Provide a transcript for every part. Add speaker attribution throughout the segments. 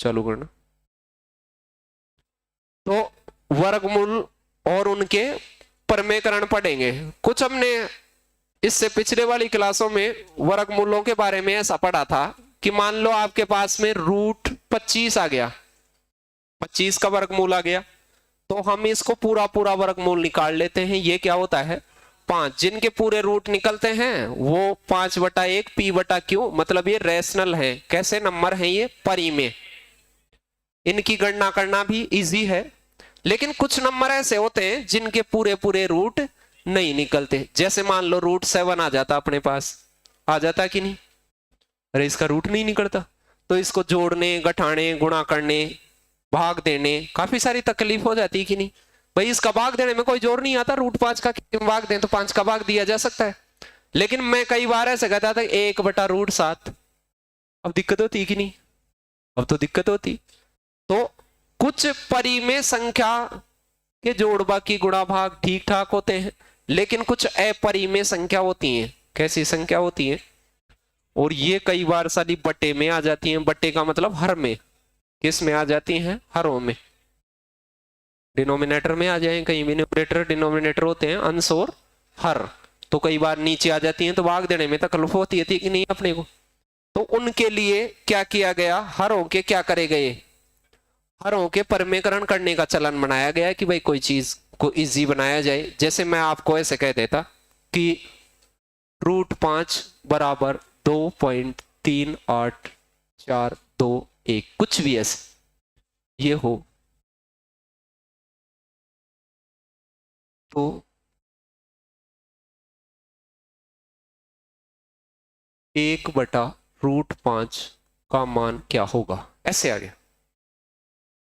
Speaker 1: चालू करना। तो वर्गमूल और उनके परमेकरण पढ़ेंगे। कुछ हमने इससे पिछले वाली क्लासों में वर्गमूलों के बारे में ऐसा पढ़ा था कि मान लो आपके पास में रूट 25 आ गया, 25 का वर्गमूल आ गया, तो हम इसको पूरा पूरा वर्गमूल निकाल लेते हैं। ये क्या होता है 5, जिनके पूरे रूट निकलते हैं वो 5/1 p/q, मतलब ये रेशनल है। कैसे नंबर है ये परिमेय, इनकी गणना करना भी इजी है। लेकिन कुछ नंबर ऐसे होते हैं जिनके पूरे पूरे रूट नहीं निकलते। जैसे मान लो रूट 7 आ जाता, अपने पास आ जाता कि नहीं, अरे इसका रूट नहीं निकलता, तो इसको जोड़ने, घटाने, गुणा करने, भाग देने काफी सारी तकलीफ हो जाती है कि नहीं। भाई इसका भाग देने में कोई जोर नहीं आता, रूट 5 का भाग दें तो 5 का भाग दिया जा सकता है। लेकिन मैं कई बार ऐसे कहता था 1/√7, अब दिक्कत होती कि नहीं, अब तो दिक्कत होती। तो कुछ परिमेय संख्या के जोड़ बाकी गुणा भाग ठीक ठाक होते हैं, लेकिन कुछ अपरिमेय संख्या होती हैं। कैसी संख्या होती है, और ये कई बार सारी बटे में आ जाती हैं। बटे का मतलब हर में, किस में आ जाती हैं, हरों में, डिनोमिनेटर में आ जाए, कहीं भी न्यूमरेटर डिनोमिनेटर होते हैं अंश और हर, तो कई बार नीचे आ जाती हैं, तो भाग देने में तकलीफ होती थी कि नहीं अपने को। तो उनके लिए क्या किया गया, हरों के क्या करे गए, हरों के परमेकरण करने का चलन बनाया गया कि भाई कोई चीज को इजी बनाया जाए। जैसे मैं आपको ऐसे कह देता कि √5 बराबर 2.38421, कुछ भी ऐसे ये हो, तो √5 का मान क्या होगा, ऐसे आ गया।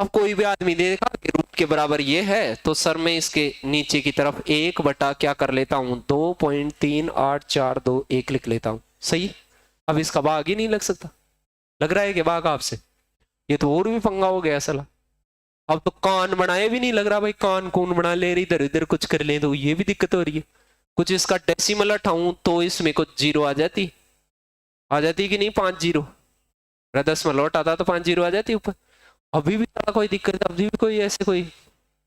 Speaker 1: अब कोई भी आदमी देखा कि रूट के बराबर ये है, तो सर मैं इसके नीचे की तरफ 1/ क्या कर लेता हूं, 2.38421 लिख लेता हूं। सही, अब इसका भाग ही नहीं लग सकता, लग रहा है कि भाग आपसे, ये तो और भी पंगा हो गया असल। अब तो कान बनाए भी नहीं लग रहा, भाई कान कौन बना ले रही, इधर इधर कुछ कर ले, तो ये भी दिक्कत हो रही है। कुछ इसका डेसिमल हटाऊं तो इसमें कुछ जीरो आ जाती कि नहीं, 5 जीरो, 10 हटाता तो 5 जीरो आ जाती ऊपर। अभी भी कोई दिक्कत, अभी भी कोई ऐसे कोई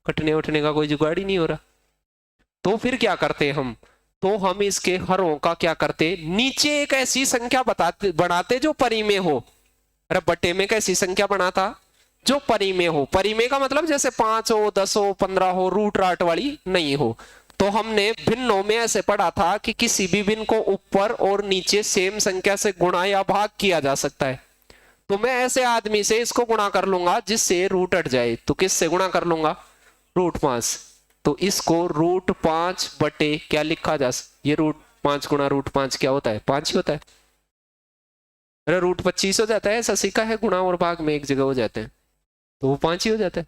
Speaker 1: कटने उठने का कोई जुगाड़ ही नहीं हो रहा। तो फिर क्या करते हम, तो हम इसके हरों का क्या करते, नीचे एक ऐसी संख्या बनाते जो परिमेय हो। अरे बटे में कैसी संख्या बनाता, जो परिमेय हो। परिमेय का मतलब जैसे 5 हो, 10 हो, 15 हो, रूट राट वाली नहीं हो। तो हमने भिन्नों में ऐसे पढ़ा था कि किसी भी भिन्न को ऊपर और नीचे सेम संख्या से गुणा या भाग किया जा सकता है। तो मैं ऐसे आदमी से इसको गुणा कर लूंगा जिससे रूट हट जाए, तो किससे गुणा कर लूंगा, √5। तो इसको √5 बटे क्या लिखा जा सकता, ये √5 गुणा √5 क्या होता है, 5 ही होता है। अरे √25 हो जाता है, ऐसा सीखा है, गुणा और भाग में एक जगह हो जाते हैं, तो वो 5 ही हो जाता है।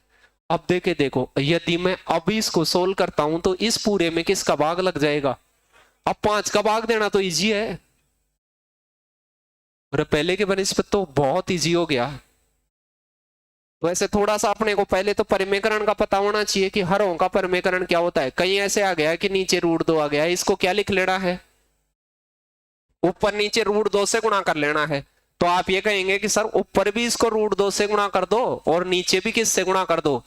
Speaker 1: अब देखो यदि मैं अभी इसको सोल्व करता हूं तो इस पूरे में किसका भाग लग जाएगा, अब 5 का भाग देना तो इजी है, और पहले के बनिस्बत तो बहुत इजी हो गया। तो ऐसे थोड़ा सा अपने को पहले तो परिमेयकरण का पता होना चाहिए कि हरों का परिमेयकरण क्या होता है। कहीं ऐसे आ गया कि नीचे √2 आ गया, इसको क्या लिख लेना है, ऊपर नीचे √2 से गुणा कर लेना है। तो आप ये कहेंगे कि सर ऊपर भी इसको √2 से गुणा कर दो और नीचे भी किससे गुणा कर दो,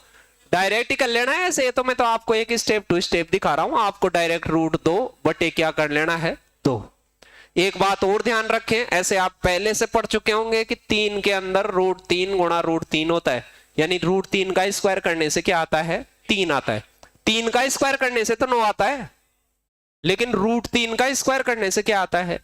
Speaker 1: डायरेक्ट ही कर लेना है ऐसे। तो मैं तो आपको एक स्टेप टू स्टेप दिखा रहा हूं, आपको डायरेक्ट √2 बटे क्या कर लेना है, 2। एक बात और ध्यान रखें, ऐसे आप पहले से पढ़ चुके होंगे कि 3 के अंदर √3 गुणा √3 होता है, यानी √3 का स्क्वायर करने से क्या आता है, 3 आता है। 3 का स्क्वायर करने से तो 9 आता है, लेकिन √3 का स्क्वायर करने से क्या आता है,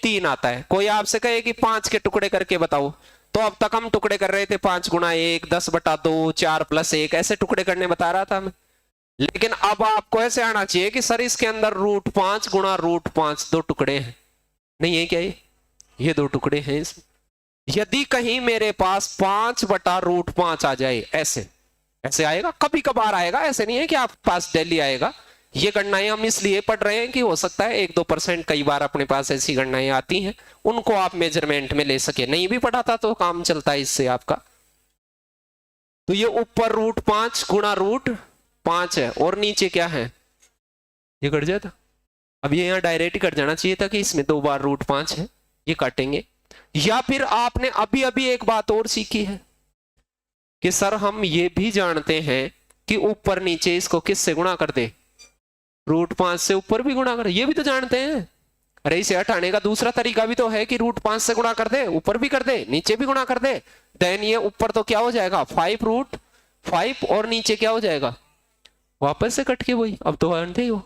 Speaker 1: 3 आता है। कोई आपसे कहे कि 5 के टुकड़े करके बताओ, तो अब तक हम टुकड़े कर रहे थे 5 गुणा 1, 10/2, 4 + 1, ऐसे टुकड़े करने बता रहा था मैं। लेकिन अब आपको ऐसे आना चाहिए कि सर इसके अंदर √5 गुणा √5 2 टुकड़े हैं, नहीं है क्या, ये 2 टुकड़े हैं इसमें। यदि कहीं मेरे पास 5/√5 आ जाए, ऐसे ऐसे आएगा, कभी कभार आएगा, ऐसे नहीं है कि आपके पास डेली आएगा। ये गणनाएं हम इसलिए पढ़ रहे हैं कि हो सकता है 1-2% कई बार अपने पास ऐसी गणनाएं आती हैं, उनको आप मेजरमेंट में ले सके। नहीं भी पढ़ा था तो काम चलता है इससे आपका। तो ये ऊपर √5 गुणा √5 है, और नीचे क्या है, ये कट जाता। अब ये यहाँ डायरेक्ट कट जाना चाहिए था कि इसमें 2 बार √5 है, ये काटेंगे। या फिर आपने अभी अभी एक बात और सीखी है कि सर हम ये भी जानते हैं कि ऊपर नीचे इसको किससे गुणा कर दे, √5 से ऊपर भी गुणा कर, ये भी तो जानते हैं। अरे इसे हटाने का दूसरा तरीका भी तो है कि √5 से गुणा कर दे, ऊपर भी कर दे, नीचे भी गुणा कर दे। देन ये ऊपर तो क्या हो जाएगा 5√5 और नीचे क्या हो जाएगा वापस से कट के वही। अब तो जानते ही हो,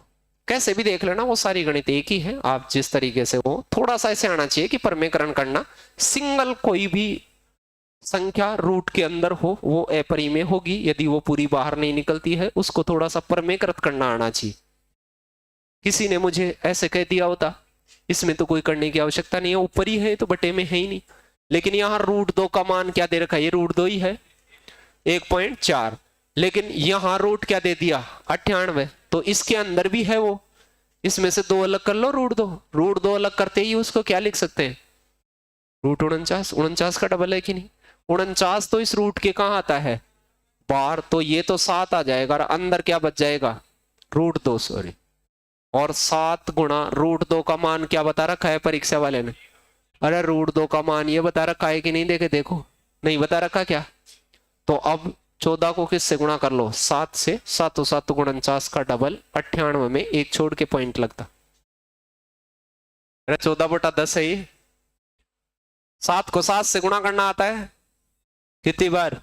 Speaker 1: कैसे भी देख लेना, वो सारी गणित एक ही है। आप जिस तरीके से हो, थोड़ा सा ऐसे आना चाहिए कि परमेकरण करना, सिंगल कोई भी संख्या रूट के अंदर हो वो अपरिमेय होगी, यदि वो पूरी बाहर नहीं निकलती है उसको थोड़ा सा परमेकृत करना आना चाहिए। किसी ने मुझे ऐसे कह दिया होता इसमें तो कोई करने की आवश्यकता नहीं है, ऊपर ही है तो बटे में है ही नहीं, लेकिन यहाँ √2 का मान क्या दे रखा है, ये √2 ही है 1.4, लेकिन यहाँ रूट क्या दे दिया 98, तो इसके अंदर भी है वो, इसमें से 2 अलग कर लो √2 अलग करते ही उसको क्या लिख सकते हैं √49 का डबल है कि नहीं, 49 तो इस रूट के कहाँ आता है बाहर, तो ये तो 7 आ जाएगा और अंदर क्या बच जाएगा √2 सॉरी, और 7 गुणा √2 का मान क्या बता रखा है परीक्षा वाले ने, अरे √2 का मान ये बता रखा है कि नहीं, देखे देखो नहीं बता रखा क्या, तो अब 14 को किससे गुणा कर लो 7 से, 7 7 49 का डबल 98 में एक छोड़ के पॉइंट लगता, अरे 14/10 है ये। 7 को 7 से गुणा करना आता है कितनी बार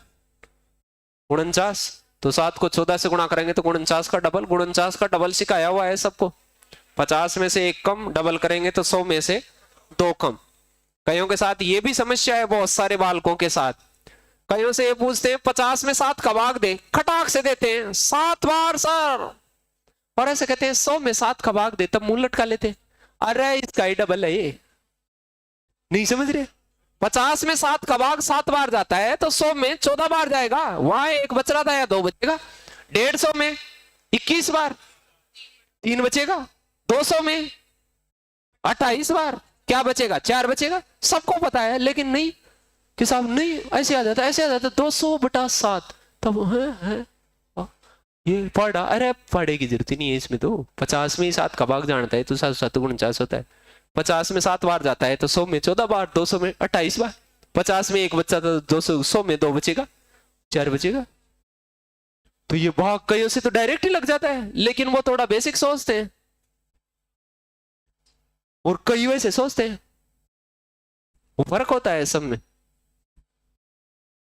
Speaker 1: 49, तो 7 को 14 से गुणा करेंगे तो 49 का डबल, 49 का डबल सिखाया हुआ है सबको, 50 में से 1 कम, डबल करेंगे तो 100 में से 2 कम। कईयों के साथ ये भी समस्या है, बहुत सारे बालकों के साथ, कईयों से ये पूछते हैं 50 में 7 का भाग दे, खटाक से देते हैं 7 बार सर, और ऐसे कहते हैं 100 में 7 का भाग दे, तब मुंह लटका लेते हैं, अरे इसका ही डबल है ये, नहीं समझ रहे, 50 में 7 का भाग 7 बार जाता है तो 100 में 14 बार जाएगा, वहां 1 बच रहा था या 2 बचेगा, 150 में 21 बार 3 बचेगा, 200 में 28 बार क्या बचेगा 4 बचेगा, सबको पता है, लेकिन नहीं कि साहब नहीं ऐसे आ जाता, ऐसे आ जाता 200/7, तब है ये पढ़ा, अरे पढ़े की जरूरत ही नहीं है इसमें, तो 50 में ही 7 का भाग जानता है तो 7 7 49 होता है, 50 में 7 बार जाता है तो 100 में 14 बार, 200 में 28 बार, 50 में 1 बच्चा तो 200 100 में 2 बचेगा 4 बचेगा, तो ये भाग कईयों से तो डायरेक्ट ही लग जाता है, लेकिन वो थोड़ा बेसिक सोचते हैं और कई वैसे सोचते हैं, वो फर्क होता है सब में,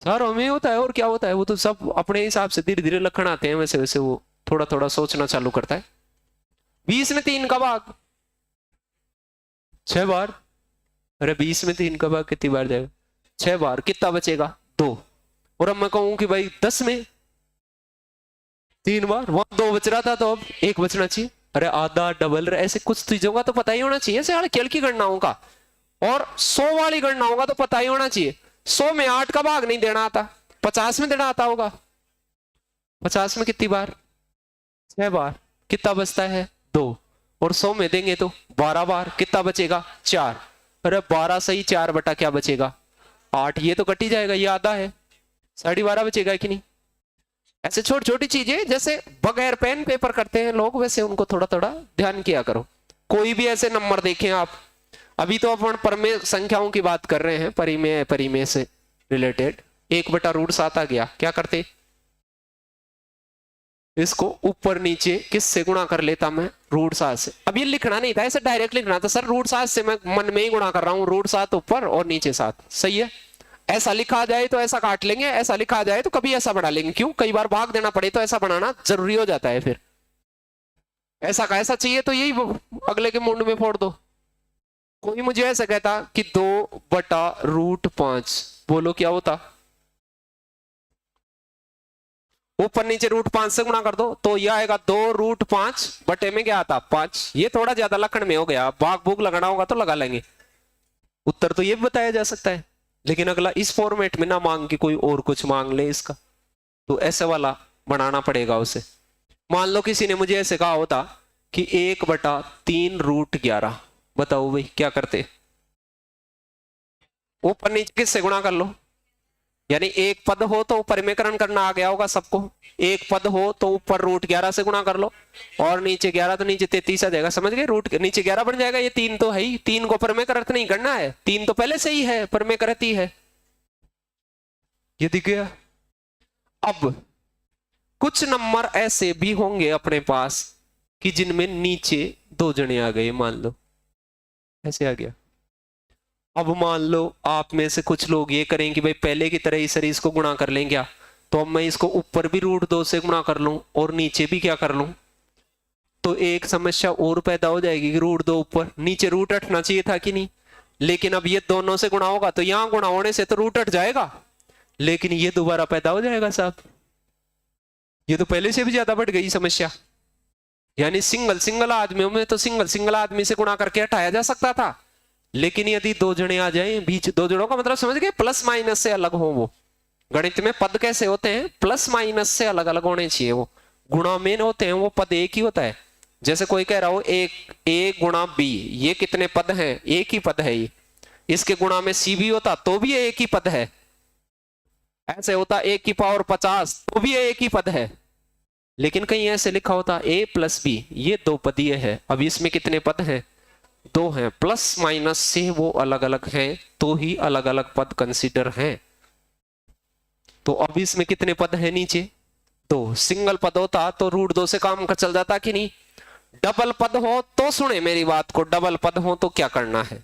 Speaker 1: सारों में होता है और क्या होता है, वो तो सब अपने हिसाब से धीरे धीरे लखन आते हैं, वैसे वैसे वो थोड़ा थोड़ा सोचना चालू करता है। 20 में 3 का भाग 6 बार, अरे 20 में 3 का भाग कितनी बार जाएगा 6 बार, कितना बचेगा 2, और अब मैं कहूं कि भाई 10 में 3 बार, वहां 2 बच रहा था तो अब 1 बचना चाहिए, अरे आधा डबल, ऐसे कुछ चीजों का तो पता ही होना चाहिए, ऐसे हल्की हल्की गणनाओं का, और 100 वाली गणनाओं का तो पता ही होना चाहिए। 100 में 8 का भाग नहीं देना आता, 50 में देना आता होगा, 50 में कितनी बार 6 बार, कितना बचता है 2, और 100 में देंगे तो 12 बार, कितना बचेगा 4, अरे 12 सही 4 बटा क्या बचेगा 8, ये तो कट ही जाएगा, ये आधा है 12.5 बचेगा कि नहीं। ऐसे छोटी छोटी चीजें जैसे बगैर पेन पेपर करते हैं लोग, वैसे उनको थोड़ा थोड़ा ध्यान किया करो। कोई भी ऐसे नंबर देखें आप, अभी तो अपन परमेय संख्याओं की बात कर रहे हैं, परिमेय परिमेय से रिलेटेड, 1/√7 आ गया, क्या करते इसको ऊपर नीचे किससे गुणा कर लेता मैं √7 से, अब ये लिखना नहीं था, ऐसे डायरेक्ट लिखना था सर √7 से, मैं मन में ही गुणा कर रहा हूँ, √7 ऊपर और नीचे 7, सही है, ऐसा लिखा जाए तो ऐसा काट लेंगे, ऐसा लिखा जाए तो कभी ऐसा बढ़ा लेंगे, क्यों कई बार भाग देना पड़े तो ऐसा बनाना जरूरी हो जाता है, फिर ऐसा का ऐसा चाहिए तो यही अगले के मुंड में फोड़ दो। कोई मुझे ऐसा कहता कि 2/√5, बोलो क्या होता, ऊपर नीचे √5 से गुणा कर दो तो यह आएगा 2√5 बटे में क्या आता 5, ये थोड़ा ज्यादा लखन में हो गया, भाग भूग लगाना होगा तो लगा लेंगे, उत्तर तो ये भी बताया जा सकता है, लेकिन अगला इस फॉर्मेट में ना मांग के कोई और कुछ मांग ले इसका, तो ऐसे वाला बनाना पड़ेगा उसे। मान लो किसी ने मुझे ऐसे कहा होता कि 1/3√11, बताओ भाई क्या करते, ऊपर नीचे किससे गुणा कर लो, यानी एक पद हो तो परिमेयकरण करना आ गया होगा सबको, एक पद हो तो ऊपर √11 से गुणा कर लो, और नीचे 11 तो नीचे 33 आ जाएगा, समझ गए, रूट नीचे 11 बन जाएगा, ये 3 तो है ही, 3 को परिमेयकृत नहीं करना है, 3 तो पहले से ही है परिमेयकृत ही है, ये दिख गया। अब कुछ नंबर ऐसे भी होंगे अपने पास कि जिनमें नीचे 2 जने आ गए, मान लो ऐसे आ गया। अब मान लो आप में से कुछ लोग ये करें कि भाई पहले की तरह इस सीरीज को गुणा कर लें क्या, तो अब मैं इसको ऊपर भी √2 से गुणा कर लूं और नीचे भी क्या कर लूं, तो एक समस्या और पैदा हो जाएगी कि √2 ऊपर, नीचे रूट हटना चाहिए था कि नहीं। लेकिन अब ये दोनों से गुणा होगा तो यहां गुणा होने से तो रूट हट जाएगा, लेकिन ये दोबारा पैदा हो जाएगा साहब, ये तो पहले से भी ज्यादा बढ़ गई समस्या। यानी सिंगल सिंगल आदमियों में तो सिंगल सिंगल आदमी से गुणा करके हटाया जा सकता था, लेकिन यदि 2 जने आ जाए बीच, 2 जनों का मतलब समझ गए, प्लस माइनस से अलग हो वो। गणित में पद कैसे होते हैं, प्लस माइनस से अलग अलग होने चाहिए। वो गुणा में होते हैं वो पद एक ही होता है। जैसे कोई कह रहा हो ए गुणा बी, ये कितने पद हैं, एक ही पद है ये। इसके गुणा में सी भी होता तो भी एक ही पद है, ऐसे होता 1 की पावर 50 तो भी एक ही पद है। लेकिन कहीं ऐसे लिखा होता a प्लस बी, ये 2 पदीय है। अब इसमें कितने पद हैं, 2 हैं, प्लस माइनस से वो अलग अलग हैं तो ही अलग अलग पद कंसीडर हैं। तो अब इसमें कितने पद हैं नीचे, 2। सिंगल पद होता तो √2 से काम का चल जाता कि नहीं। डबल पद हो तो सुने मेरी बात को, डबल पद हो तो क्या करना है,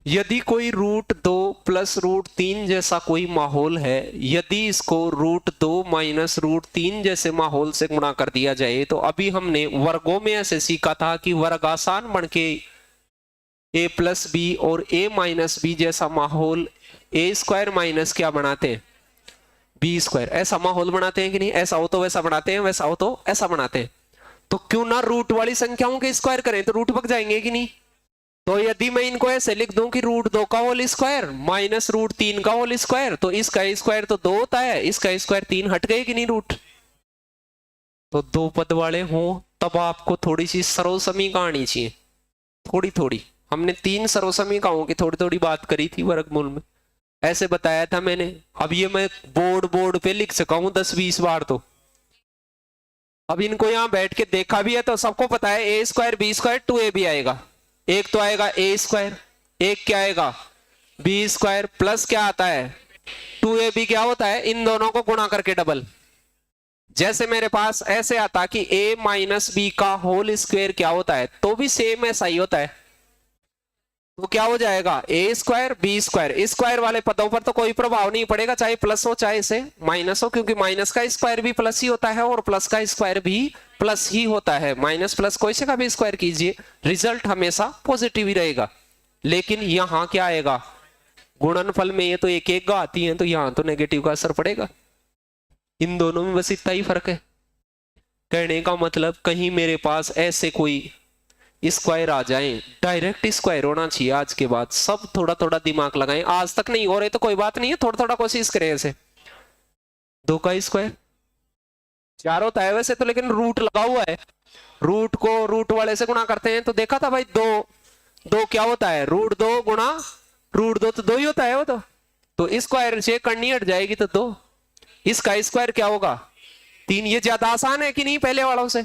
Speaker 1: यदि कोई √2 प्लस √3 जैसा कोई माहौल है, यदि इसको √2 माइनस √3 जैसे माहौल से गुणा कर दिया जाए, तो अभी हमने वर्गों में ऐसे सीखा था कि वर्ग आसान बन के a प्लस बी और a माइनस बी जैसा माहौल a² माइनस क्या बनाते हैं, b², ऐसा माहौल बनाते हैं कि नहीं। ऐसा हो तो वैसा बनाते हैं, वैसा हो तो ऐसा बनाते हैं। तो क्यों ना रूट वाली संख्याओं के स्क्वायर करें, तो रूट पक जाएंगे कि नहीं। तो यदि मैं इनको ऐसे लिख दूं कि √2 का होल स्क्वायर माइनस √3 का होल स्क्वायर, तो इसका स्क्वायर तो 2 होता है, इसका स्क्वायर 3, हट गए कि नहीं रूट। तो 2 पद वाले हों तब आपको थोड़ी सी सर्वसमीका आनी चाहिए, थोड़ी थोड़ी। हमने 3 सर्वसमीकाओं की थोड़ी थोड़ी बात करी थी वर्गमूल में, ऐसे बताया था मैंने। अब ये मैं बोर्ड पे लिख सका हूं 10-20 बार, तो अब इनको यहां बैठ के देखा भी है तो सबको पता है a² b² 2ab आएगा। एक तो आएगा a², एक क्या आएगा b² प्लस क्या आता है 2ab, क्या होता है इन दोनों को गुणा करके डबल। जैसे मेरे पास ऐसे आता कि a माइनस बी का होल स्क्वायर क्या होता है, तो भी सेम ऐसा ही होता है। तो क्या हो जाएगा a² b², स्क्वायर वाले पदों पर तो कोई प्रभाव नहीं पड़ेगा, चाहे प्लस हो चाहे से माइनस हो, क्योंकि माइनस का स्क्वायर भी प्लस ही होता है और प्लस का स्क्वायर भी प्लस ही होता है। माइनस प्लस कोई से का भी स्क्वायर कीजिए, रिजल्ट हमेशा पॉजिटिव ही रहेगा। लेकिन यहां क्या आएगा, गुणनफल में ये तो एक एक आती है, तो यहां तो नेगेटिव का असर पड़ेगा। इन दोनों में बस इतना ही फर्क है। कहने का मतलब कहीं मेरे पास ऐसे कोई स्क्वायर आ जाए, डायरेक्ट स्क्वायर होना चाहिए आज के बाद। सब थोड़ा थोड़ा दिमाग लगाएं, आज तक नहीं हो रहे तो कोई बात नहीं है, थोड़ा थोड़ा कोशिश करें। ऐसे 2 का स्क्वायर 4 होता है वैसे तो, लेकिन रूट लगा हुआ है, रूट को रूट वाले से गुणा करते हैं। तो देखा था भाई 2 क्या होता है, √2 गुणा √2 तो 2 ही होता है वो तो स्क्वायर से करनी हट जाएगी तो 2, इसका स्क्वायर क्या होगा 3। ये ज्यादा आसान है कि नहीं पहले वालों से।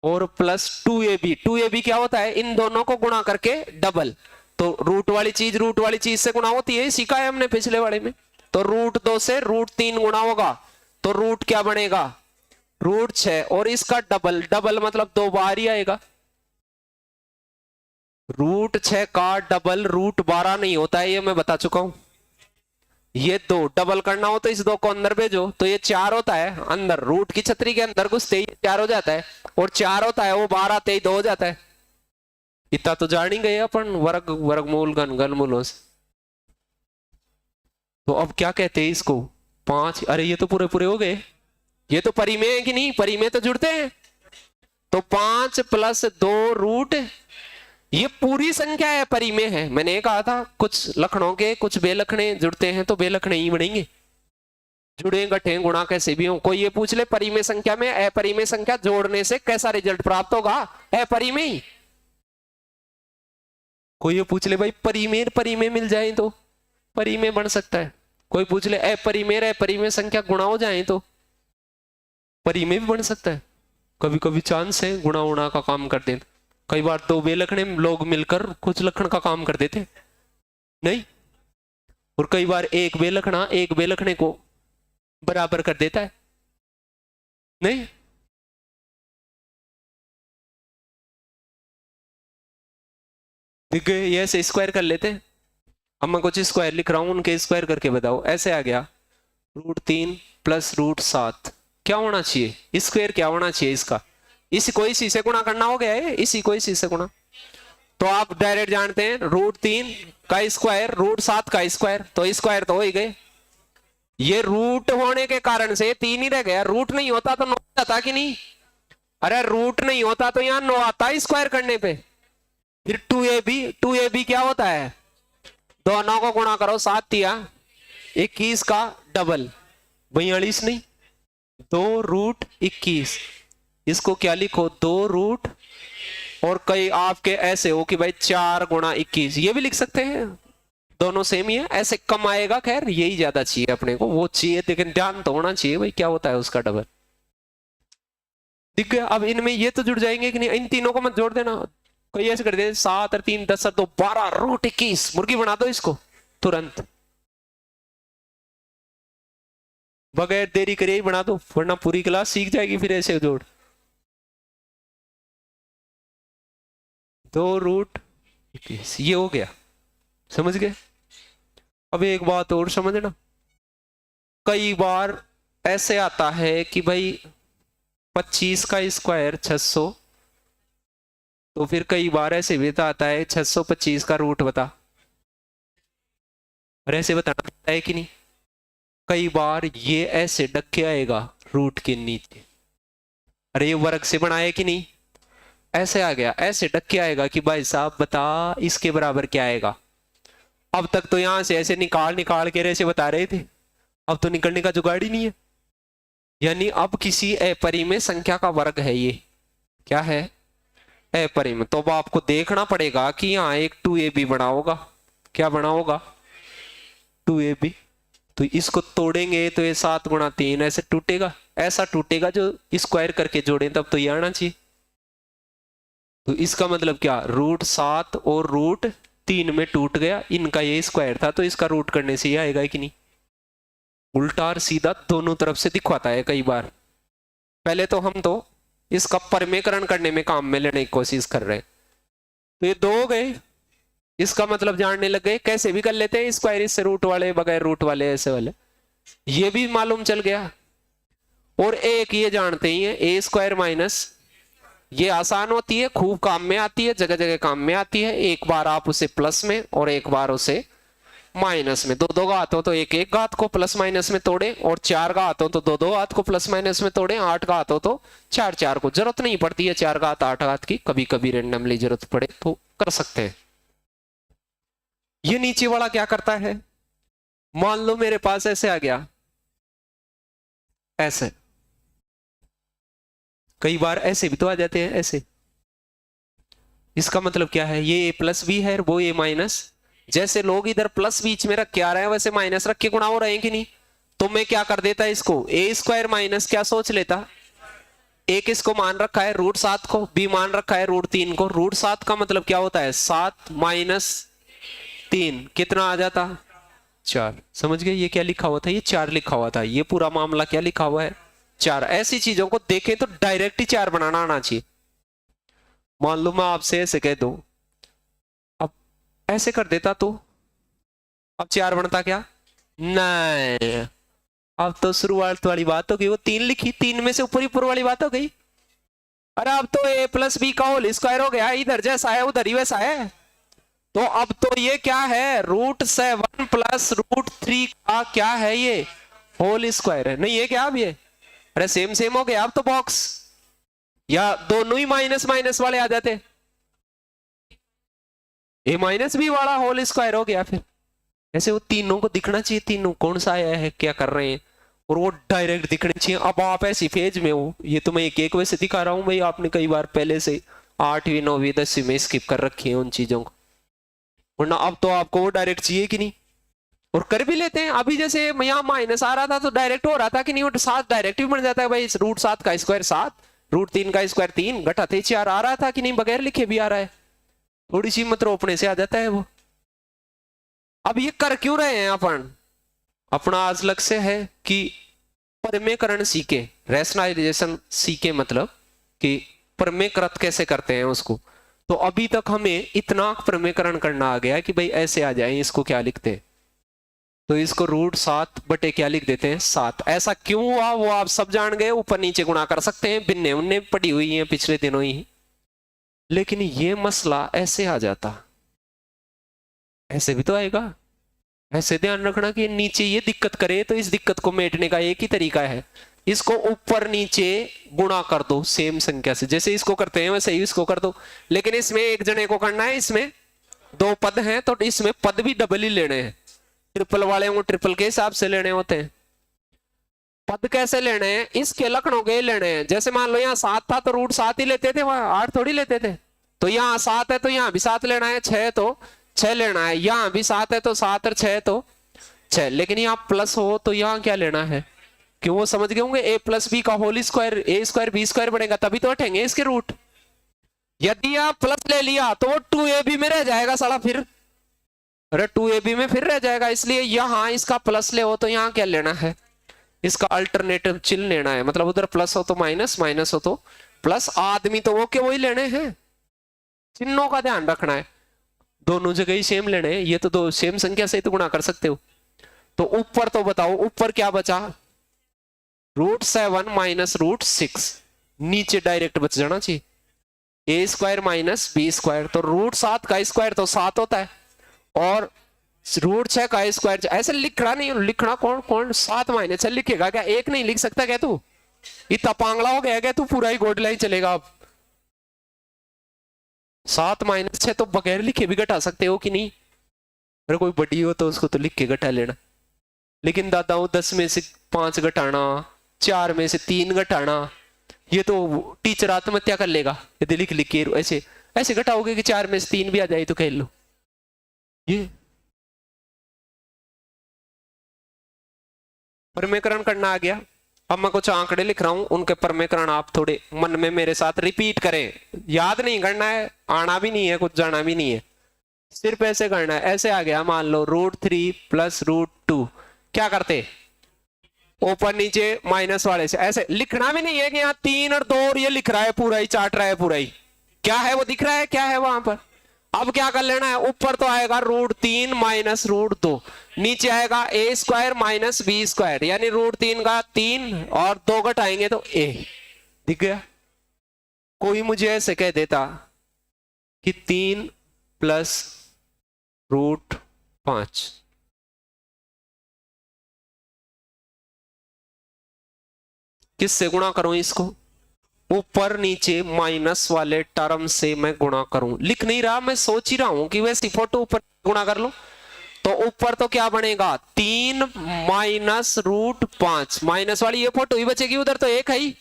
Speaker 1: और प्लस 2ab क्या होता है इन दोनों को गुणा करके डबल। तो रूट वाली चीज से गुणा होती है, सीखा है हमने पिछले वाले में। तो √2 से √3 गुणा होगा तो रूट क्या बनेगा √6, और इसका डबल, डबल मतलब 2 बार ही आएगा। √6 का डबल √12 नहीं होता है, ये मैं बता चुका हूं। ये 2 डबल करना हो तो इस 2 को अंदर भेजो तो ये 4 होता है, अंदर रूट की छतरी के अंदर घुसते ही 4 हो जाता है, और 4 होता है वो 12 आते ही 2 हो जाता है। इतना तो जान ही गए अपन वर्गमूल घनमूलों से। तो अब क्या कहते हैं इसको 5, अरे ये तो पूरे पूरे हो गए, ये तो परिमेय है कि नहीं, परिमेय तो जुड़ते हैं। तो 5 + 2 रूट, ये पूरी संख्या है, परिमेय है। मैंने ये कहा था कुछ लक्षणों के कुछ बेलखणे जुड़ते हैं तो बेलखणे ही बनेंगे, जुड़े घटे गुणा कैसे भी हो। कोई ये पूछ ले परिमेय संख्या में अपरिमेय संख्या जोड़ने से कैसा रिजल्ट प्राप्त होगा, अपरिमेय। कोई ये पूछ ले भाई परिमेय मिल जाए तो परिमेय बन सकता है। कोई पूछ ले अपरिमेय संख्या गुणा हो जाए तो परिमेय भी बन सकता है। कभी कभी चांस है गुणा उणा का काम कर देते, कई बार 2 बेलखणे लोग मिलकर कुछ लक्षण का काम कर देते नहीं। और कई बार एक बेलखने को बराबर कर देता है, नहीं? दिख गए? ये ऐसे स्क्वायर कर लेते हैं। अब मैं कुछ स्क्वायर लिख रहा हूं, उनके स्क्वायर करके बताओ। ऐसे आ गया √3 प्लस √7, क्या होना चाहिए? स्क्वायर क्या होना चाहिए इसका? इसी को इसी से गुणा करना हो गया है, इसी को इसी से गुणा। तो आप डायरेक्ट जानते हैं √3 का स्क्वायर √7 का स्क्वायर, तो स्क्वायर तो हो ही गए। ये रूट होने के कारण से 3 ही रह गया, रूट नहीं होता तो 9 आता कि नहीं? अरे रूट नहीं होता तो यहां 9 आता स्क्वायर करने पे। फिर 2ab क्या होता है? दोनों को गुणा करो, 7 या 21 का डबल 42, नहीं 2√21। इसको क्या लिखो? 2 और कई आपके ऐसे हो कि भाई 4 गुणा 21, ये भी लिख सकते हैं, दोनों सेम ही है। ऐसे कम आएगा, खैर यही ज्यादा चाहिए अपने को, वो चाहिए लेकिन ध्यान तो होना चाहिए भाई क्या होता है उसका डबल। दिख गया? अब इनमें ये तो जुड़ जाएंगे कि नहीं? इन तीनों को मत जोड़ देना। कोई ऐसे कर दे 7 और 3 10 और 2 12 √21, मुर्गी बना दो इसको तुरंत, बगैर देरी करे ही बना दो, वरना पूरी क्लास सीख जाएगी फिर ऐसे जोड़। 2√21 ये हो गया, समझ गए? अब एक बात और समझना, कई बार ऐसे आता है कि भाई 25 का स्क्वायर 600, तो फिर कई बार ऐसे भी तो आता है 625 का रूट बता, और ऐसे बताना पड़ता है कि नहीं? कई बार ये ऐसे डक के आएगा रूट के नीचे, अरे ये वर्ग से बनाया कि नहीं? ऐसे आ गया, ऐसे डक के आएगा कि भाई साहब बता इसके बराबर क्या आएगा। अब तक तो यहां से ऐसे निकाल निकाल के ऐसे बता रहे थे, अब तो निकलने का जुगाड़ ही नहीं है। यानी अब किसी अपरिमेय संख्या का वर्ग है, ये क्या है? अपरिमेय। तो अब आपको देखना पड़ेगा कि यहाँ एक 2ab बना होगा, क्या बना होगा? 2ab। तो इसको तोड़ेंगे तो ये 7 गुणा 3 ऐसे टूटेगा, ऐसा टूटेगा जो स्क्वायर करके जोड़े तब तो ये आना चाहिए। तो इसका मतलब क्या? √7 और √3 में टूट गया, इनका ये स्क्वायर था तो इसका रूट करने से ये आएगा कि नहीं? उल्टा और सीधा दोनों तरफ से दिखवाता है कई बार। पहले तो हम तो इसका परिमेयकरण करने में काम में लेने की कोशिश कर रहे हैं। तो ये 2 हो गए, इसका मतलब जानने लग गए, कैसे भी कर लेते हैं स्क्वायर, इससे रूट वाले बगैर रूट वाले ऐसे वाले, ये भी मालूम चल गया। और एक ये जानते ही है a² - ये आसान होती है, खूब काम में आती है, जगह जगह काम में आती है। एक बार आप उसे प्लस में और एक बार उसे माइनस में, 2 घात हो तो 1 घात को प्लस माइनस में तोड़े, और 4 घात हो तो 2 घात को प्लस माइनस में तोड़े, 8 घात हो तो 4 को। जरूरत नहीं पड़ती है 4 घात 8 घात की, कभी कभी रेंडमली जरूरत पड़े तो कर सकते हैं। ये नीचे वाला क्या करता है? मान लो मेरे पास ऐसे आ गया, ऐसे, कई बार ऐसे भी तो आ जाते हैं ऐसे। इसका मतलब क्या है? ये a+b है, वो a-। जैसे लोग इधर प्लस बीच में रख के आ रहे हैं वैसे माइनस रख के गुणा हो रहे हैं कि नहीं? तो मैं क्या कर देता इसको a² - क्या सोच लेता, एक इसको मान रखा है √7 को, b मान रखा है √3 को। √7 का मतलब क्या होता है? 7 - 3 कितना आ जाता? 4। समझ गए? ये क्या लिखा हुआ था? ये 4 लिखा हुआ था। ये पूरा मामला क्या लिखा हुआ है? 4। ऐसी चीजों को देखें तो डायरेक्ट ही 4 बनाना आना चाहिए। मान लो मैं आपसे ऐसे कह दूं, अब ऐसे कर देता तो अब 4 बनता क्या? नहीं, अब तो शुरुआत वाली बात हो गई, वो 3 लिखी, 3 में से ऊपर ऊपर वाली बात हो गई। अरे अब तो a+b का होल स्क्वायर हो गया, इधर जैसा है उधर ही वैसा है। तो अब तो ये क्या है? √7 प्लस √3 का क्या है? ये होल स्क्वायर है, नहीं है क्या अब ये? अरे सेम सेम हो गया अब तो बॉक्स, या दोनों ही माइनस माइनस वाले आ जाते, a-b वाला होल स्क्वायर हो गया। फिर ऐसे वो तीनों को दिखना चाहिए, तीनों कौन सा आया है, क्या कर रहे हैं, और वो डायरेक्ट दिखने चाहिए। अब आप ऐसी फेज में हो, ये तो मैं एक एक वैसे दिखा रहा हूं भाई, आपने कई बार पहले से 8वीं 9वीं 10वीं में स्किप कर रखी है उन चीजों को, वरना अब तो आपको वो डायरेक्ट चाहिए कि नहीं? और कर भी लेते हैं। अभी जैसे यहाँ माइनस आ रहा था तो डायरेक्ट हो रहा था कि नहीं? वो 7 डायरेक्ट भी बन जाता है भाई, √7 का स्क्वायर 7, √3 का स्क्वायर 3, घटाते 4 आ रहा था कि नहीं? बगैर लिखे भी आ रहा है, थोड़ी सी मतलब अपने से आ जाता है वो। अब ये कर क्यों रहे हैं अपन? अपना आज लक्ष्य है कि परिमेयकरण सीखे, रैशनलाइजेशन सीखे, मतलब कि परिमेयकृत कैसे करते हैं उसको। तो अभी तक हमें इतना परिमेयकरण करना आ गया कि भाई ऐसे आ जाए, इसको क्या लिखते हैं, तो इसको √7 बटे क्या लिख देते हैं 7। ऐसा क्यों हुआ वो आप सब जान गए, ऊपर नीचे गुणा कर सकते हैं, भिन्ने उन्ने पड़ी हुई हैं पिछले दिनों ही। लेकिन ये मसला ऐसे आ जाता, ऐसे भी तो आएगा। ऐसे ध्यान रखना कि नीचे ये दिक्कत करे तो इस दिक्कत को मेटने का एक ही तरीका है, इसको ऊपर नीचे गुणा कर दो सेम संख्या से, जैसे इसको करते हैं वैसे ही इसको कर दो। लेकिन इसमें एक जने को करना है, इसमें 2 पद हैं तो इसमें पद भी डबल ही लेने हैं। ट्रिपल वाले को ट्रिपल के हिसाब से लेने होते हैं। पद कैसे लेने हैं, इसके लक्षणों के लेने हैं। जैसे मान लो यहाँ 7 था तो √7 ही लेते थे, वहां 8 थोड़ी लेते थे। तो यहाँ 7 है तो यहाँ भी 7 लेना है, 6 तो 6 लेना है, यहाँ भी 7 है तो 7 और 6 तो 6। लेकिन यहाँ प्लस हो तो यहाँ क्या लेना है, क्यों वो समझ गए होंगे, a+b का होल स्क्वायर a² b² बनेगा तभी तो हटेंगे इसके रूट। यदि आप प्लस ले लिया तो वो 2ab में रह जाएगा साला, फिर अरे 2ab में फिर रह जाएगा। इसलिए यहां इसका प्लस ले हो तो यहां क्या लेना है, इसका अल्टरनेटिव चिन्ह लेना है। मतलब उधर प्लस हो तो माइनस, माइनस हो तो प्लस। आदमी तो वो के वही लेने हैं, चिन्हों का ध्यान रखना है, दोनों जगह ही सेम लेने हैं। ये तो दो सेम संख्या से तो गुणा कर सकते हो। तो ऊपर तो बताओ, ऊपर क्या बचा, √7 माइनस √6। नीचे डायरेक्ट बच जाना चाहिए a² माइनस b²। तो √7 का स्क्वायर तो 7 होता है और √6 का स्क्वायर। ऐसे लिखना नहीं, लिखना कौन 7 माइनस लिखेगा क्या, एक नहीं लिख सकता क्या तू, इतना पांगला हो गया क्या तू, पूरा ही गोड लाइन चलेगा अब। 7 माइनस 6 तो बगैर लिखे भी घटा सकते हो कि नहीं, अरे कोई बड़ी हो तो उसको तो लिख के घटा लेना। लेकिन दादाओं 10 में से 5 घटाना, 4 में से 3 घटाना, ये तो टीचर आत्महत्या कर लेगा यदि लिख लिख के ऐसे ऐसे घटाओगे कि 4 में से 3 भी आ जाए तो कह लो। ये परिमेयकरण करना आ गया। अब मैं कुछ आंकड़े लिख रहा हूं, उनके परिमेयकरण आप थोड़े मन में मेरे साथ रिपीट करें। याद नहीं करना है, आना भी नहीं है, कुछ जाना भी नहीं है, सिर्फ ऐसे करना है। ऐसे आ गया, मान लो √3 प्लस √2, क्या करते ऊपर नीचे माइनस वाले से ऐसे लिखना भी नहीं है कि यहाँ 3 और 2 और ये लिख रहा है पूरा ही, चाट रहा है पूरा ही, क्या है वो दिख रहा है, क्या है वहां पर। अब क्या कर लेना है, ऊपर तो आएगा √3 माइनस √2, नीचे आएगा a² माइनस b², यानी √3 का 3 और 2 घटाएंगे तो a। दिख गया। कोई मुझे ऐसे कह देता कि 3 प्लस √5, किससे गुणा करूं इसको, ऊपर नीचे माइनस वाले टर्म से मैं गुणा करूं। लिख नहीं रहा, मैं सोच ही रहा हूं कि वैसे फोटो ऊपर गुणा कर लो। तो ऊपर तो क्या बनेगा 3 माइनस √5, माइनस वाली ये फोटो ही बचेगी, उधर तो 1 है ही।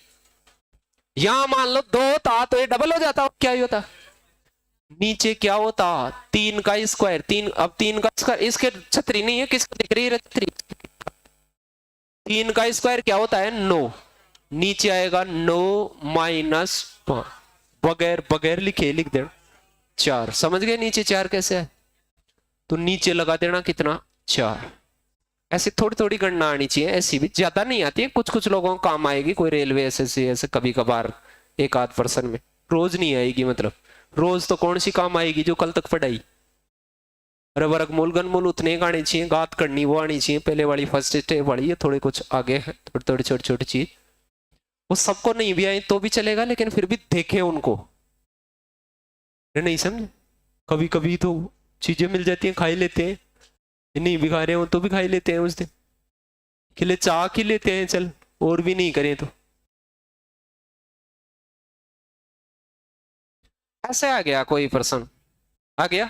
Speaker 1: यहां मान लो 2 था तो ये डबल हो जाता, क्या ही होता, नीचे क्या होता 3 का स्क्वायर, 3 अब 3 का स्क्वायर, इसके छतरी नहीं है, किसको दिख रही है छतरी, 3 का स्क्वायर क्या होता है 9, नीचे आएगा 9 माइनस, बगैर बगैर लिखे लिख देना 4। समझ गए नीचे 4 कैसे है, तो नीचे लगा देना कितना 4। ऐसी थोड़ी थोड़ी गणना आनी चाहिए, ऐसी भी ज्यादा नहीं आती है, कुछ कुछ लोगों को काम आएगी, कोई रेलवे ऐसे कभी कभार एक आध पर्सन में, रोज नहीं आएगी। मतलब रोज तो कौन सी काम आएगी जो कल तक पढ़ाई। अरे वर्गमूल घनमूल उतने आने चाहिए, गात करनी वो आनी चाहिए, पहले वाली फर्स्ट स्टेप वाली, ये थोड़े कुछ आगे है, थोड़ी थोड़ी छोटी छोटी चीज, वो सबको नहीं भी आए तो भी चलेगा, लेकिन फिर भी देखें उनको। नहीं समझे, कभी कभी तो चीजें मिल जाती हैं, खाई लेते हैं, नहीं भी खा रहे हो तो भी खाई लेते हैं, उस दिन खिले चाह खिल लेते हैं, चल और भी नहीं करें तो। ऐसे आ गया कोई पर्सन, आ गया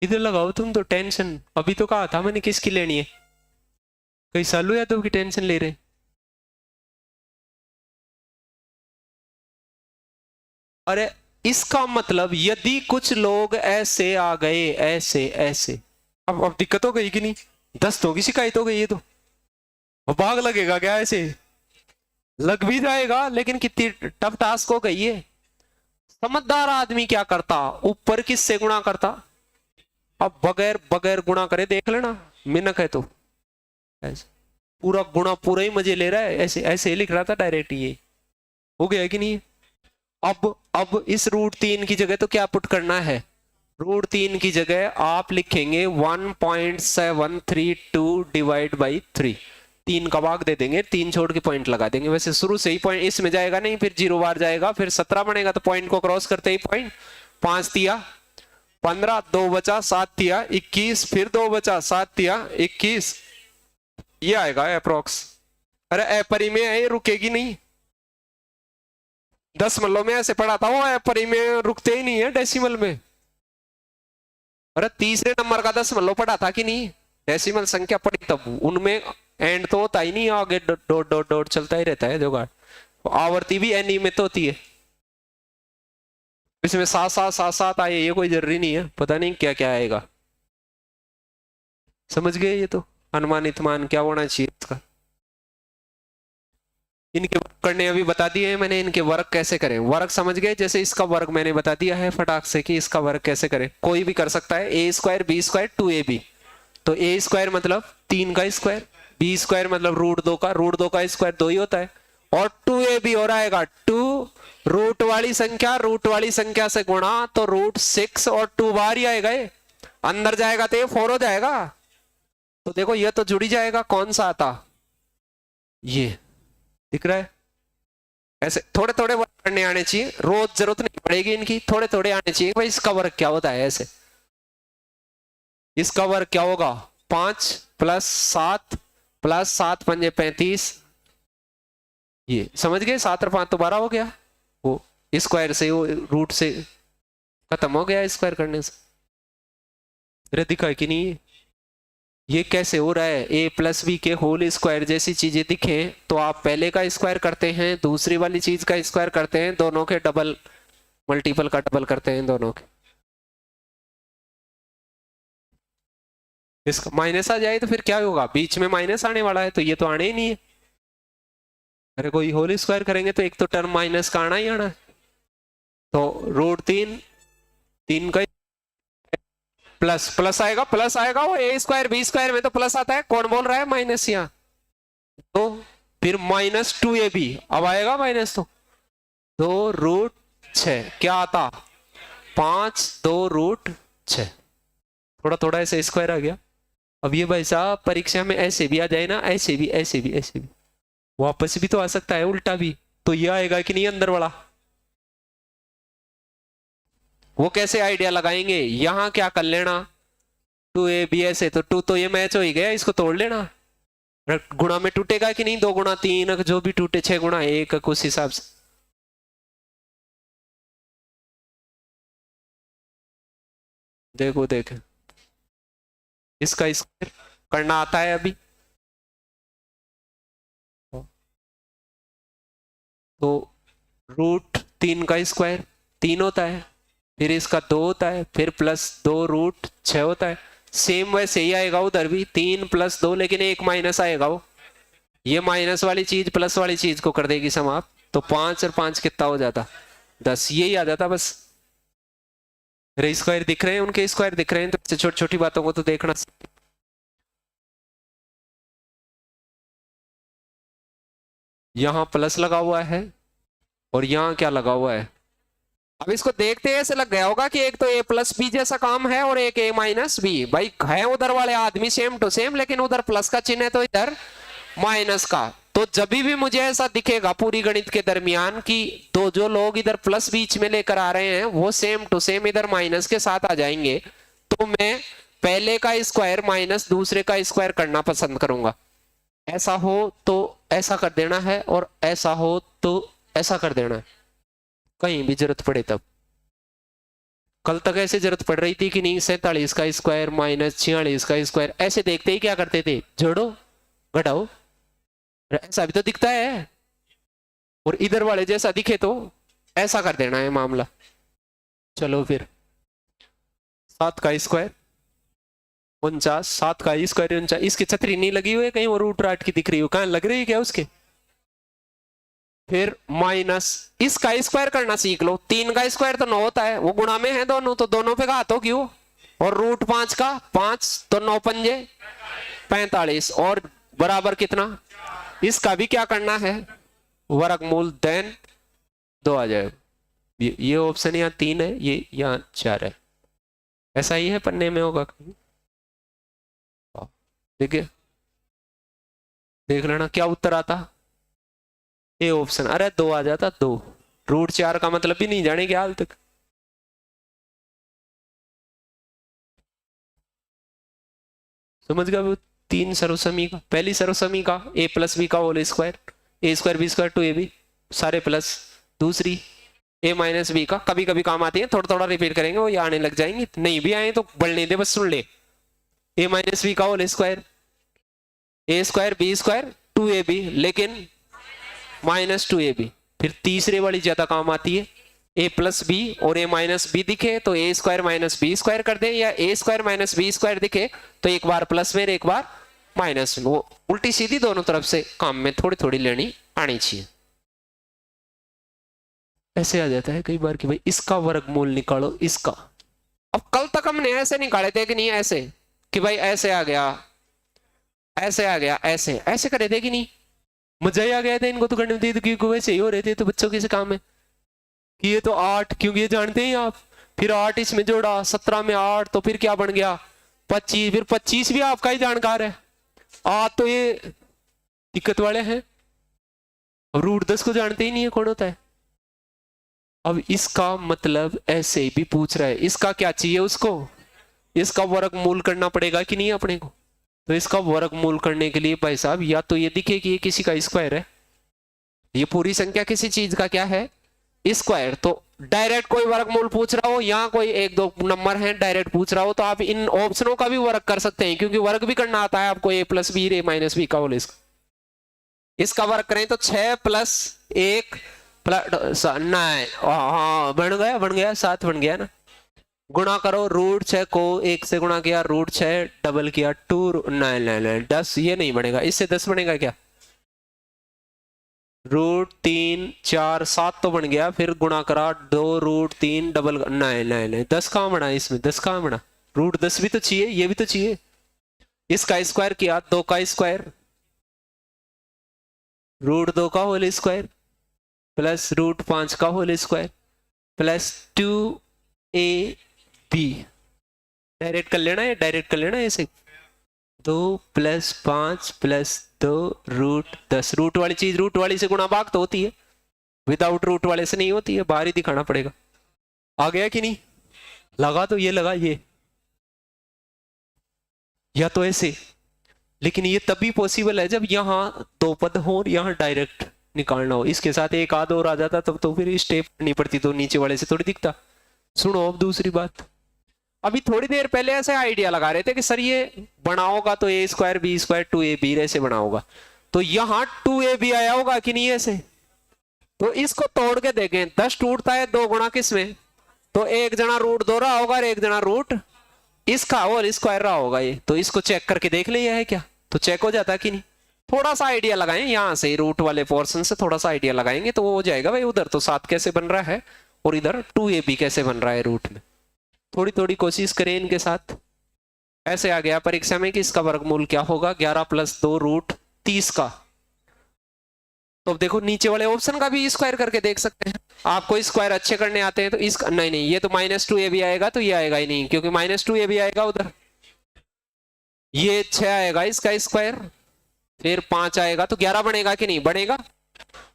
Speaker 1: इधर लगाओ तुम तो टेंशन। अभी तो कहा था मैंने किसकी लेनी है, कई सालू यादव की टेंशन ले रहे। अरे इसका मतलब यदि कुछ लोग ऐसे आ गए, ऐसे ऐसे, अब दिक्कत हो गई कि नहीं, 10 तो की शिकायत हो गई, ये तो अब भाग लगेगा क्या ऐसे। लग भी जाएगा, लेकिन कितनी टफ टास्क हो गई है। समझदार आदमी क्या करता, ऊपर किससे गुणा करता। अब बगैर बगैर गुणा करे देख लेना, मिनक है तो ऐसे पूरा गुणा पूरा ही मजे ले रहा है, ऐसे ऐसे ही लिख रहा था डायरेक्ट। ये हो गया कि नहीं। अब इस √3 की जगह तो क्या पुट करना है, √3 की जगह आप लिखेंगे 1.732 डिवाइड बाई 3। 3 का भाग दे देंगे, 3 छोड़ के पॉइंट लगा देंगे। वैसे शुरू से ही पॉइंट इसमें जाएगा नहीं, फिर 0 बार जाएगा, फिर 17 बनेगा तो पॉइंट को क्रॉस करते ही पॉइंट। 5 दिया 15, 2 बचा 7 दिया 21, फिर 2 बचा 7 दिया 21। ये आएगा अप्रोक्स। अरे एपरी में है, रुकेगी नहीं। दशमलव में ऐसे पढ़ा था, वो एपरी में रुकते ही नहीं है डेसिमल में। अरे तीसरे नंबर का दशमलव पढ़ा था कि नहीं, डेसिमल संख्या पढ़ी तब, उनमें एंड तो होता ही नहीं, आगे डॉट डॉट डॉट चलता ही रहता है जुगाड़। आवर्ती भी अनियमित होती है, इसमें 7 आए, ये कोई जरूरी नहीं है, पता नहीं क्या क्या आएगा। समझ गए, ये तो अनुमानित मान क्या होना चाहिए इसका। इनके वर्क करने अभी बता दिए हैं मैंने, इनके वर्क कैसे करें, वर्क समझ गए। जैसे इसका वर्क मैंने बता दिया है फटाक से कि इसका वर्क कैसे करें, कोई भी कर सकता है। a² b² 2ab, तो a² मतलब 3 का स्क्वायर, b² मतलब √2 का, √2 का स्क्वायर 2 ही होता है, और 2ab हो रहेगा 2 रूट वाली संख्या से गुणा तो √6 और 2 बाहर ही आएगा, ये अंदर जाएगा तो ये 4 हो जाएगा। तो देखो ये तो जुड़ी जाएगा, कौन सा आता, ये दिख रहा है। ऐसे थोड़े थोड़े वर्क करने आने चाहिए, रोज जरूरत नहीं पड़ेगी इनकी, थोड़े थोड़े आने चाहिए। भाई इसका वर्क क्या होता है, ऐसे इसका वर्क क्या होगा, 5 + 7 + 7 × 5 = 35। ये समझ गए, 7 और 5 तो 12 हो गया, वो स्क्वायर से, वो रूट से खत्म हो गया स्क्वायर करने से। अरे दिखा है कि नहीं, ये कैसे हो रहा है, a + b के होल स्क्वायर जैसी चीजें दिखे तो आप पहले का स्क्वायर करते हैं, दूसरी वाली चीज का स्क्वायर करते हैं, दोनों के डबल, मल्टीपल का डबल करते हैं दोनों के। इसका माइनस आ जाए तो फिर क्या होगा, बीच में माइनस आने वाला है, तो ये तो आने ही नहीं है। अरे कोई होल स्क्वायर करेंगे तो एक तो टर्म माइनस का आना ही आना है। तो √3 3 का प्लस आएगा, वो a² b² में तो प्लस आता है, कौन बोल रहा है माइनस यहाँ, तो फिर -2ab, अब आएगा माइनस, तो 2√6 क्या आता, 5 2√6, थोड़ा थोड़ा ऐसे स्क्वायर आ गया। अब ये भाई साहब परीक्षा में ऐसे भी आ जाए ना, ऐसे भी ऐसे भी ऐसे भी, वापस भी तो आ सकता है, उल्टा भी, तो ये आएगा कि नहीं अंदर वाला। वो कैसे आइडिया लगाएंगे, यहां क्या कर लेना, 2ab ऐसे, तो 2 तो ये मैच हो ही गया, इसको तोड़ लेना। गुणा में टूटेगा कि नहीं, 2 × 3 जो भी टूटे, 6 × 1 उस हिसाब से। देखो देख, इसका स्क्वायर करना आता है अभी, तो √3 का स्क्वायर 3 होता है, फिर इसका 2 होता है, फिर +2√6 होता है। सेम वैसे ही आएगा उधर भी, 3 + 2, लेकिन एक माइनस आएगा, वो ये माइनस वाली चीज प्लस वाली चीज को कर देगी समाप्त, तो 5 और 5 कितना हो जाता, 10, यही आ जाता बस। अरे स्क्वायर दिख रहे हैं, उनके स्क्वायर दिख रहे हैं, तो छोटी छोटी बातों को तो देखना। यहाँ प्लस लगा हुआ है और यहाँ क्या लगा हुआ है, अब इसको देखते हैं ऐसे लग गया होगा कि एक तो a + b जैसा काम है और एक a - b, भाई है उधर वाले आदमी सेम टू सेम, लेकिन उधर प्लस का चिन्ह है तो इधर माइनस का। तो जब भी मुझे ऐसा दिखेगा पूरी गणित के दरमियान कि तो जो लोग इधर प्लस बीच में लेकर आ रहे हैं वो सेम टू सेम इधर माइनस के साथ आ जाएंगे, तो मैं पहले का स्क्वायर माइनस दूसरे का स्क्वायर करना पसंद करूंगा। ऐसा हो तो ऐसा कर देना है, और ऐसा हो तो ऐसा कर देना है, कहीं भी जरूरत पड़े तब। कल तक ऐसे जरूरत पड़ रही थी कि नहीं, 47 का स्क्वायर -46 का स्क्वायर, ऐसे देखते ही क्या करते थे, जोड़ो घटाओ, ऐसा भी तो दिखता है, और इधर वाले जैसा दिखे तो ऐसा कर देना है मामला। चलो फिर 7 का स्क्वायर 49, 7 का स्क्वायर 49, इसकी छतरी नहीं लगी हुई है कहीं, और √8 की दिख रही हो, कहाँ लग रही है क्या उसके, फिर माइनस इसका स्क्वायर करना सीख लो। 3 का स्क्वायर तो 9 होता है, वो गुणा में है दोनों, तो दोनों पे घात हो क्यों। और रूट 5 का 5, तो 9 पंजे 45 और बराबर कितना। इसका भी क्या करना है, वर्गमूल, देन 2 आ जाएगा। ये ऑप्शन यहाँ 3 है, ये यहाँ 4 है। ऐसा ही है पन्ने में होगा कहीं, देखिए देख लेना क्या उत्तर आता। ए ऑप्शन, अरे 2 आ जाता 2। रूट 4 का मतलब भी नहीं जानेंगे हाल तक। समझ गया वो 3 सर्वसमी का। पहली सर्वसमी का ए प्लस बी का होल स्क्वायर, ए स्क्वायर बी स्क्वायर 2ab सारे प्लस। दूसरी ए माइनस बी का, कभी कभी काम आती है, थोड़ा थोड़ा रिपीट करेंगे, वो ये आने लग जाएंगे, नहीं भी आए तो बढ़ने दे, बस सुन ले। ए माइनस बी का होल स्क्वायर, ए स्क्वायर बी स्क्वायर 2ab, लेकिन माइनस 2ab। फिर तीसरे वाली ज्यादा काम आती है, ए प्लस बी और ए माइनस बी दिखे तो A square minus B square कर दें, या ए स्क्वायर माइनस बी स्क्वायर दिखे तो एक बार प्लस में एक बार माइनस में। वो उल्टी सीधी दोनों तरफ से काम में थोड़ी थोड़ी लेनी आनी चाहिए। ऐसे आ जाता है कई बार कि भाई इसका वर्गमूल निकालो इसका। अब कल तक हमने ऐसे निकाले थे कि नहीं, ऐसे कि भाई ऐसे आ गया, ऐसे आ गया, ऐसे ऐसे करे थे कि नहीं, मजा ही आ गया था इनको तो करने में, क्योंकि वैसे ही हो रहे थे। तो बच्चों के से काम है कि ये तो 8, क्योंकि ये जानते हैं आप, फिर 8 इसमें जोड़ा, 17 में 8, तो फिर क्या बन गया 25, फिर 25 भी आपका ही जानकार है। तो ये दिक्कत वाले हैं। रूट 10 को जानते ही नहीं है कौन होता है। अब इसका मतलब ऐसे भी पूछ रहा है, इसका क्या चाहिए उसको, इसका वर्गमूल करना पड़ेगा कि नहीं अपने को। तो इसका वर्गमूल करने के लिए भाई साहब या तो ये दिखे कि ये किसी का स्क्वायर है, ये पूरी संख्या किसी चीज का क्या है स्क्वायर, तो डायरेक्ट कोई वर्गमूल पूछ रहा हो, यहाँ कोई 1-2 नंबर है डायरेक्ट पूछ रहा हो, तो आप इन ऑप्शनों का भी वर्ग कर सकते हैं, क्योंकि वर्ग भी करना आता है आपको। ए प्लस बी ए माइनस बी का होल इसका वर्ग करें तो 6 प्लस 1 प्लस 9, हाँ बन गया 7 बन गया ना। गुणा करो, रूट 6 को 1 से गुणा किया, रूट 6 डबल किया 2 9 10, ये नहीं बनेगा, इससे 10 बनेगा क्या, रूट 3 4 7 तो बन गया, फिर गुणा करा 2 रूट 3 डबल 9 10 कहाँ बना, इसमें 10 कहाँ बना, रूट 10 भी तो चाहिए, ये भी तो चाहिए। इसका स्क्वायर किया 2 का स्क्वायर, रूट 2 का होल स्क्वायर प्लस रूट 5 का whole square plus 2ab। Direct कर लेना है, डायरेक्ट कर लेना ऐसे, 2 प्लस 5 प्लस 2 रूट 10। रूट वाली चीज रूट वाली से गुणा भाग तो होती है, विदाउट रूट वाले से नहीं होती है, बाहर ही दिखाना पड़ेगा। आ गया कि नहीं, लगा तो ये लगा ये, या तो ऐसे, लेकिन ये तभी पॉसिबल है जब यहाँ 2 पद हो और यहाँ डायरेक्ट निकालना हो। इसके साथ एक आध और आ जाता तब तो फिर स्टेप नहीं पड़ती, तो नीचे वाले से थोड़ी दिखता। सुनो अब दूसरी बात, अभी थोड़ी देर पहले ऐसे आइडिया लगा रहे थे कि सर ये बना होगा तो A square B square 2ab ऐसे बना होगा, तो यहाँ 2ab आया होगा कि नहीं ऐसे। तो इसको तोड़ के देखें, 10 टूटता है 2 गुणा किसमें, तो एक जना रूट 2 रहा होगा और एक जना रूट इसका और स्क्वायर रहा होगा ये। तो इसको चेक करके देख लिया है क्या, तो चेक हो जाता कि नहीं। थोड़ा सा आइडिया लगाएं यहाँ से, रूट वाले पोर्शन से थोड़ा सा आइडिया लगाएंगे तो वो हो जाएगा भाई, उधर तो 7 कैसे बन रहा है और इधर 2ab कैसे बन रहा है रूट में। थोड़ी थोड़ी कोशिश करें इनके साथ। ऐसे आ गया परीक्षा में कि इसका वर्गमूल क्या होगा, 11 प्लस 2 रूट 30 का। तो देखो नीचे वाले ऑप्शन का भी स्क्वायर करके देख सकते हैं। आपको स्क्वायर अच्छे करने आते हैं तो इसका नहीं, ये तो -2ab आएगा, तो ये आएगा ही नहीं, क्योंकि -2ab आएगा उधर। ये 6 आएगा इसका स्क्वायर, फिर 5 आएगा तो 11 बनेगा कि नहीं बनेगा।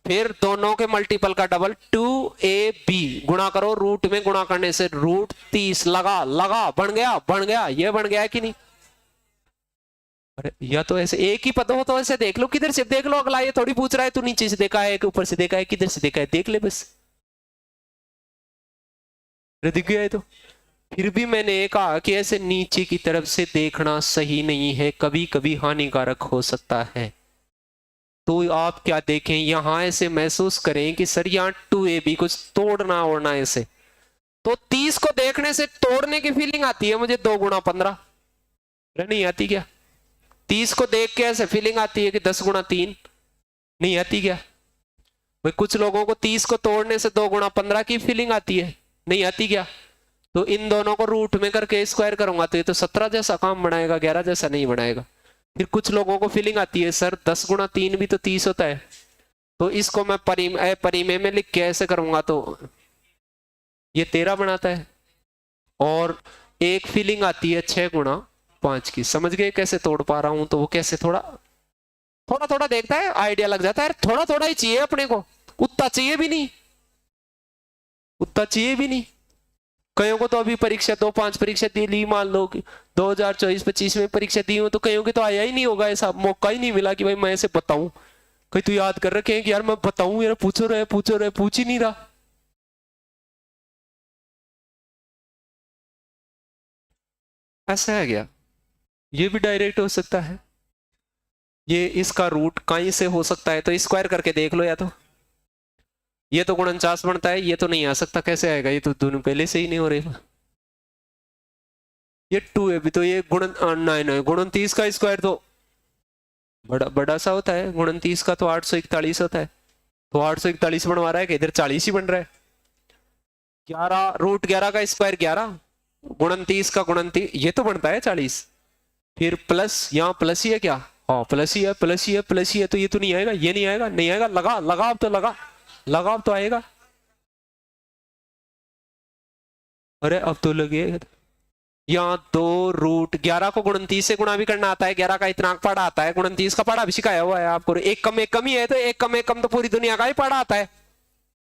Speaker 1: फिर दोनों के मल्टीपल का डबल 2ab गुणा करो, रूट में गुणा करने से रूट 30 लगा बन गया, ये बन गया है कि नहीं। अरे या तो ऐसे एक ही पद हो तो ऐसे देख लो, किधर से देख लो अगला, ये थोड़ी पूछ रहा है तू नीचे से देखा है कि ऊपर से देखा है, किधर से देखा है देख ले बस। दिख गया है तो फिर भी मैंने कहा कि ऐसे नीचे की तरफ से देखना सही नहीं है, कभी कभी हानिकारक हो सकता है। तो आप क्या देखें, यहां ऐसे महसूस करें कि सर यहाँ 2ab कुछ तोड़ना ओढ़ना ऐसे, तो 30 को देखने से तोड़ने की फीलिंग आती है मुझे, 2 गुणा 15 नहीं आती क्या। 30 को देख के ऐसे फीलिंग आती है कि 10 गुणा 3 नहीं आती क्या। भाई कुछ लोगों को 30 को तोड़ने से 2 गुणा 15 की फीलिंग आती है, नहीं आती क्या? तो इन दोनों को रूट में करके स्क्वायर करूंगा तो ये तो 17 जैसा काम बनाएगा, 11 जैसा नहीं बनाएगा। फिर कुछ लोगों को फीलिंग आती है सर 10 गुणा 3 भी तो 30 होता है, तो इसको मैं परिमेय में लिख के ऐसे करूंगा तो ये 13 बनाता है। और एक फीलिंग आती है 6 गुणा 5 की। समझ गए कैसे तोड़ पा रहा हूं? तो वो कैसे थोड़ा थोड़ा थोड़ा देखता है, आइडिया लग जाता है। थोड़ा थोड़ा ही चाहिए अपने को, उतना चाहिए भी नहीं, उतना चाहिए भी नहीं। कईयों को तो अभी परीक्षा 2-5 परीक्षा दी ली, मान लो कि 2024-25 में परीक्षा दी हो, तो कईयों की तो आया ही नहीं होगा, ऐसा मौका ही नहीं मिला कि भाई मैं ऐसे बताऊं। कई तो याद कर रखे हैं कि यार मैं बताऊं, यार पूछ रहे पूछ ही नहीं रहा। ऐसा है क्या? ये भी डायरेक्ट हो सकता है, ये इसका रूट कहीं से हो सकता है, तो स्क्वायर करके देख लो। या तो ये तो 49 बनता है, ये तो नहीं आ सकता, कैसे आएगा? ये तो दोनों पहले से ही नहीं हो रहे। ये 2ab, तो ये नहीं 29 का स्क्वायर तो बड़ा बड़ा सा होता है। 29 का तो 841 होता है, तो 841 बनवा रहा है कि इधर 40 ही बन रहा है। 11 रूट 11 का स्क्वायर 11, 29 का 29 ये तो बनता है 40। फिर प्लस, यहाँ प्लस ही है क्या? हाँ प्लस ही है, प्लस ही है, प्लस ही है, तो ये तो नहीं आएगा, ये नहीं आएगा, नहीं आएगा। लगा लगा अब तो लगा, लगा अब तो आएगा। अरे अब तो लगे। यहाँ 2 रूट 11 को 29 से गुणा भी करना आता है, 11 का इतना पढ़ा आता है, 29 का पढ़ा भी सिखाया हुआ है आपको। एक कम ही है, तो एक कम तो पूरी दुनिया का ही पढ़ा आता है,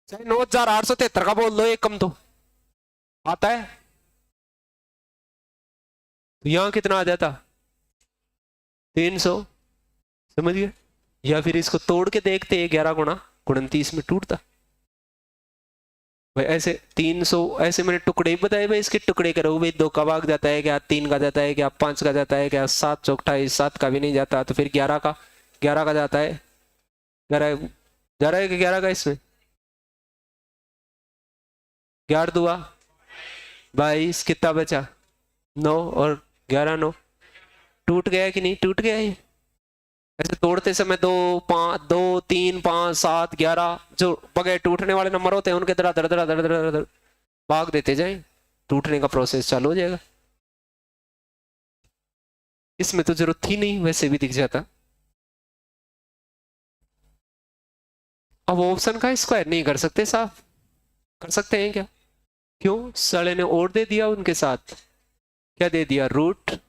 Speaker 1: चाहे 9873 का बोल लो, एक कम तो आता है। तो यहाँ कितना आ जाता? 300। समझ गए? या फिर इसको तोड़ के देखते, 11 गुणा 29 में टूटता भाई ऐसे 300। ऐसे मैंने टुकड़े ही बताए भाई, इसके टुकड़े करो भाई, 2 का भाग जाता है क्या, 3 का जाता है क्या, 5 का जाता है क्या, 7 चौक 28, 7 का भी नहीं जाता, तो फिर 11 का जाता है। 11 जा रहा है कि 11 का इसमें 11 दुआ 22, कितना बचा? 9 और 11 9। टूट गया कि नहीं? टूट गया ये। ऐसे तोड़ते समय 2 5 2 3 5 7 11 जो बगैर टूटने वाले नंबर होते हैं उनके दर दर दर दर दर दर भाग देते जाएं, टूटने का प्रोसेस चालू हो जाएगा। इसमें तो जरूरत थी नहीं, वैसे भी दिख जाता। अब ऑप्शन का स्क्वायर नहीं कर सकते साहब? कर सकते हैं क्या? क्यों? साले ने और दे दिया उनके साथ। क्या दे दिया? रूट।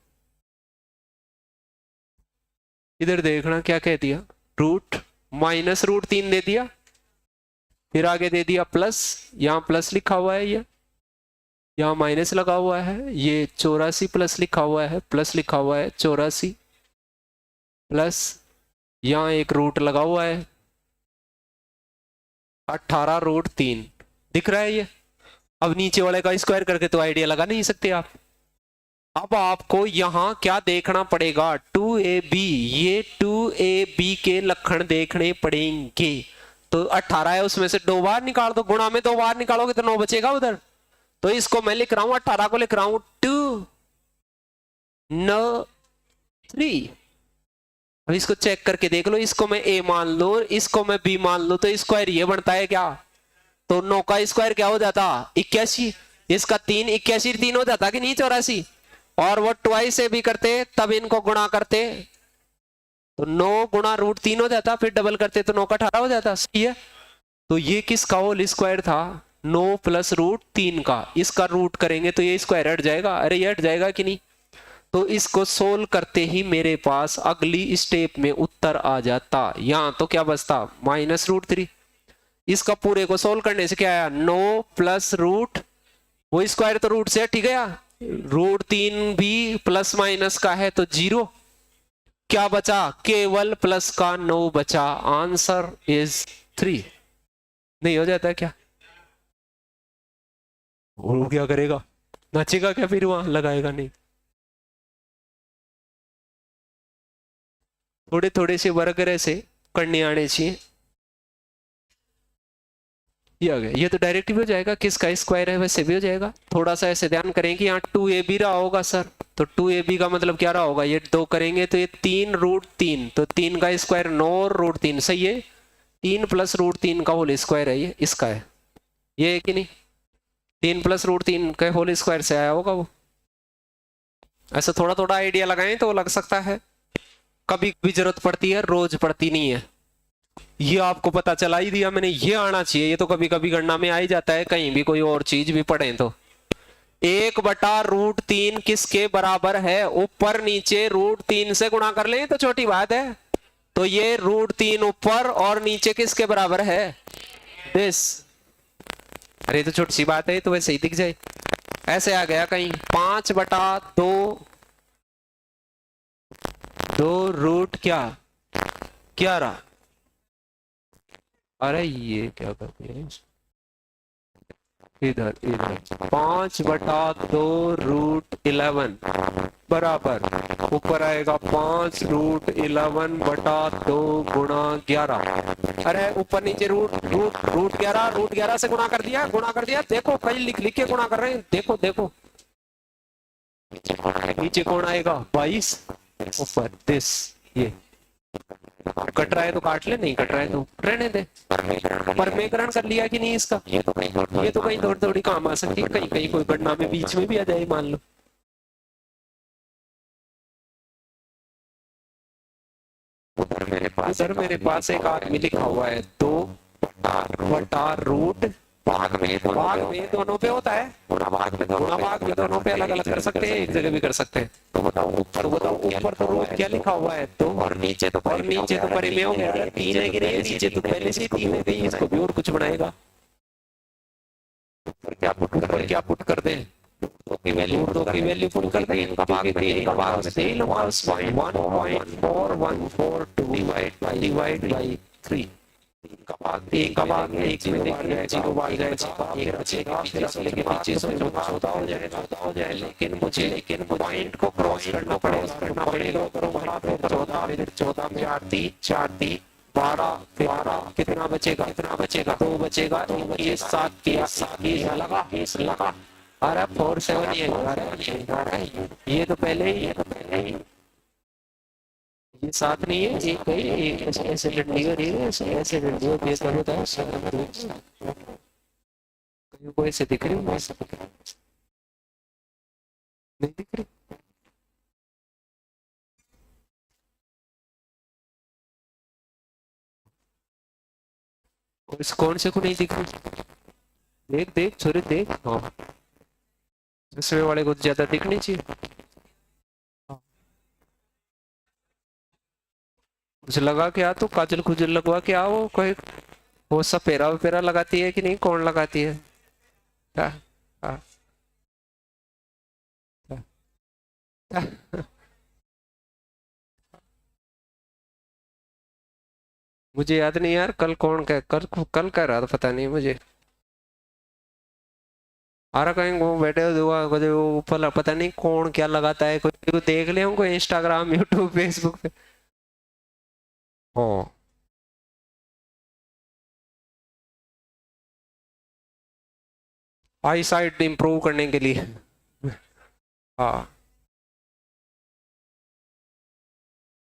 Speaker 1: इधर देखना क्या कह दिया, रूट माइनस रूट 3 दे दिया, फिर आगे दे दिया प्लस, यहाँ प्लस लिखा हुआ है, ये यहाँ माइनस लगा हुआ है, ये 84 प्लस लिखा हुआ है, प्लस लिखा हुआ है 84 प्लस, यहाँ एक रूट लगा हुआ है 18 रूट 3 दिख रहा है ये। अब नीचे वाले का स्क्वायर करके तो आइडिया लगा नहीं सकते आप। अब आपको यहां क्या देखना पड़ेगा? 2ab, ये 2ab के लक्षण देखने पड़ेंगे। तो 18 है, उसमें से 2 बार निकाल दो, गुणा में 2 बार निकालोगे तो 9 बचेगा उधर। तो इसको मैं लिख रहा हूं, 18 को लिख रहा हूं 2 9 3। अब इसको चेक करके देख लो, इसको मैं a मान लो, इसको मैं b मान लो, तो स्क्वायर ये बनता है क्या? तो 9 का स्क्वायर क्या हो जाता? 81। इसका 3 81 3 हो जाता कि नहीं? 84। और वो ट्वाइस से भी करते तब इनको गुणा करते तो 9 गुणा रूट 3 हो जाता, फिर डबल करते तो 9 का 18 हो जाता। सही है। तो ये किसका होल स्क्वायर था? 9 प्लस रूट 3 का। इसका रूट करेंगे तो ये स्क्वायर हट जाएगा। अरे ये हट जाएगा कि नहीं? तो इसको सोल्व करते ही मेरे पास अगली स्टेप में उत्तर आ जाता। यहां तो क्या बचता? Minus root 3। इसका पूरे को सोल्व करने से क्या आया? 9 प्लस रूट, वो स्क्वायर तो रूट से हट ही गया, रूट 3 भी प्लस माइनस का है तो 0। क्या बचा? केवल प्लस का 9 बचा। Answer is 3। नहीं हो जाता क्या? वो क्या करेगा? नाचेगा क्या? फिर वहां लगाएगा नहीं। थोड़े थोड़े से वर्ग ऐसे करने आने चाहिए। ये आ गया, ये तो डायरेक्ट भी हो जाएगा, किसका स्क्वायर है वैसे भी हो जाएगा। थोड़ा सा ऐसे ध्यान करें कि यहाँ 2ab रहा होगा सर, तो 2ab का मतलब क्या रहा होगा? ये 2 करेंगे तो ये 3 रूट 3, तो 3 का स्क्वायर 9 रूट 3। सही है। 3 + √3 का होल स्क्वायर है, ये इसका है, ये है कि नहीं? 3 + √3 के होल स्क्वायर से आया होगा वो। ऐसा थोड़ा थोड़ा आइडिया लगाएं तो लग सकता है, कभी भी जरूरत पड़ती है, रोज पड़ती नहीं है। ये आपको पता चला ही दिया मैंने, ये आना चाहिए, ये तो कभी कभी गणना में आ ही जाता है, कहीं भी कोई और चीज भी पढ़े तो। 1/√3 किसके बराबर है? ऊपर नीचे √3 से गुणा कर लें तो छोटी बात है। तो ये √3 ऊपर और नीचे किसके बराबर है? दिस। अरे तो छोटी सी बात है, तो वैसे ही दिख जाए। ऐसे आ गया कहीं 5/2 रूट क्या 11। अरे ये क्या कर दिया इधर इधर 5/2 √11 बराबर ऊपर आएगा 5√11/2 गुणा 11। अरे ऊपर नीचे √11 से गुणा कर दिया देखो कहीं लिख लिख के गुणा कर रहे हैं, देखो देखो नीचे कौन आएगा 22, ऊपर दिस। ये कट रहा है तो काट ले, नहीं कट रहा है तो रहने दे। परमेकरण कर लिया कि नहीं इसका? ये तो कहीं थोड़ी थोड़ी काम आ सकती है, कहीं कहीं कोई गणना में बीच में भी आ जाए मान लो। उधर मेरे पास एक आदमी लिखा हुआ है 2/√। भाग में दोनों पे होता है, गुणा भाग में दोनों पे अलग अलग कर सकते हैं, एक जगह भी कर सकते हैं। तो बताओ ऊपर तो रूट क्या लिखा हुआ है 2 और नीचे तो परिमेय हो गया। 3 है कि नहीं? नीचे तो पहले से 3 है, कहीं इसको भी और कुछ बनाएगा। ऊपर क्या पुट कर दें? √2 की वैल्यू पुट कर दें, इनका भाग 1.41442 डिवाइड बाई 3। 1 का भाग 1 में देखिए 0 बाहर जाएगा, 1 बचेगा, फिर अगले के नीचे समझौता हो जाए। लेकिन मुझे पॉइंट को क्रॉस करना पड़ेगा। 14 फिर 14 में 4 3 12 कितना बचेगा 2 बचेगा। 7 लगा। अरे 4 7 ये तो पहले ही ये साथ नहीं है, एक ऐसे डंडी और ऐसे डंडी और बेस होता है। कहीं को ऐसे दिख रही हूँ, ऐसे नहीं दिख रही। और इस कौन से को नहीं दिख रही? देख छोरे देख, हाँ दूसरे वाले को ज्यादा दिखनी चाहिए। मुझे लगा क्या तो काजल खुजल लगवा के आओ, कोई वो सपेरा वपेरा लगाती है कि नहीं? कौन लगाती है? मुझे याद नहीं यार, कल कल कह रहा था, पता नहीं मुझे। आरा कहीं वो बैठे हुआ ऊपर पता नहीं कौन क्या लगाता है, कोई देख ले हमको इंस्टाग्राम यूट्यूब फेसबुक पे। हाँ आई साइट इंप्रूव करने के लिए। हाँ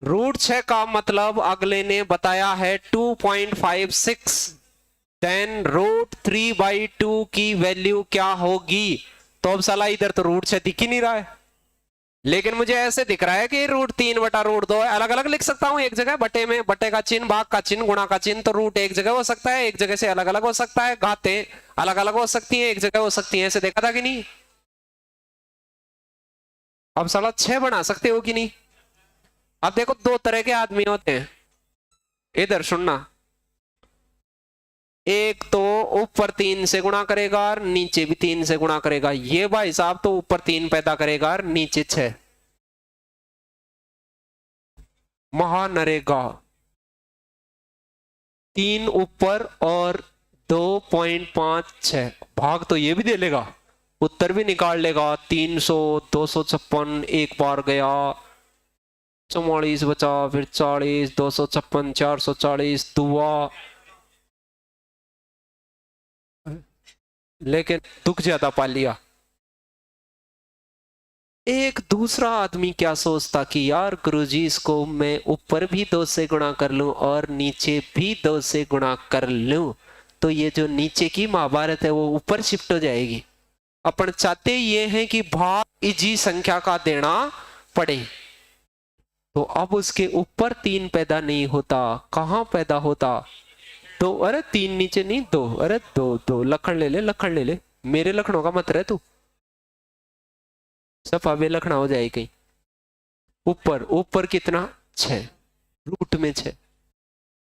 Speaker 1: √6 का मतलब अगले ने बताया है 2.56। देन √3/2 की वैल्यू क्या होगी? तो अब साला इधर तो √6 दिख ही नहीं रहा है, लेकिन मुझे ऐसे दिख रहा है कि √3/√2 अलग अलग लिख सकता हूं। एक जगह बटे में बटे का चिन्ह, भाग का चिन्ह, गुणा का चिन्ह, तो रूट एक जगह हो सकता है, एक जगह से अलग अलग हो सकता है, घातें अलग अलग हो सकती हैं, एक जगह हो सकती हैं। ऐसे देखा था कि नहीं? अब साला 6 बना सकते हो कि नहीं? अब देखो दो तरह के आदमी होते हैं, इधर सुनना। एक तो ऊपर 3 से गुणा करेगा और नीचे भी 3 से गुणा करेगा। ये भाई साहब तो ऊपर 3 पैदा करेगा और नीचे 6। महानरेगा 3 ऊपर और 2.56 भाग तो ये भी दे लेगा, उत्तर भी निकाल लेगा। 300 256 एक बार गया, 44 बचा, फिर 40 256 440 दुआ। लेकिन दुख ज्यादा पा लिया। एक दूसरा आदमी क्या सोचता कि यार गुरुजी इसको मैं ऊपर भी 2 से गुणा कर लूं और नीचे भी 2 से गुणा कर लूं, तो ये जो नीचे की महाभारत है वो ऊपर शिफ्ट हो जाएगी। अपन चाहते ये हैं कि भाग इजी संख्या का देना पड़े, तो अब उसके ऊपर 3 पैदा नहीं होता, कहां पैदा होता? तो अरे 3 नीचे नहीं 2, अरे 2 लखन ले ले, लखन ले ले, मेरे लखनों का मत रहे तू, सब अबे लखना हो जाए कहीं। ऊपर ऊपर कितना 6, रूट में 6।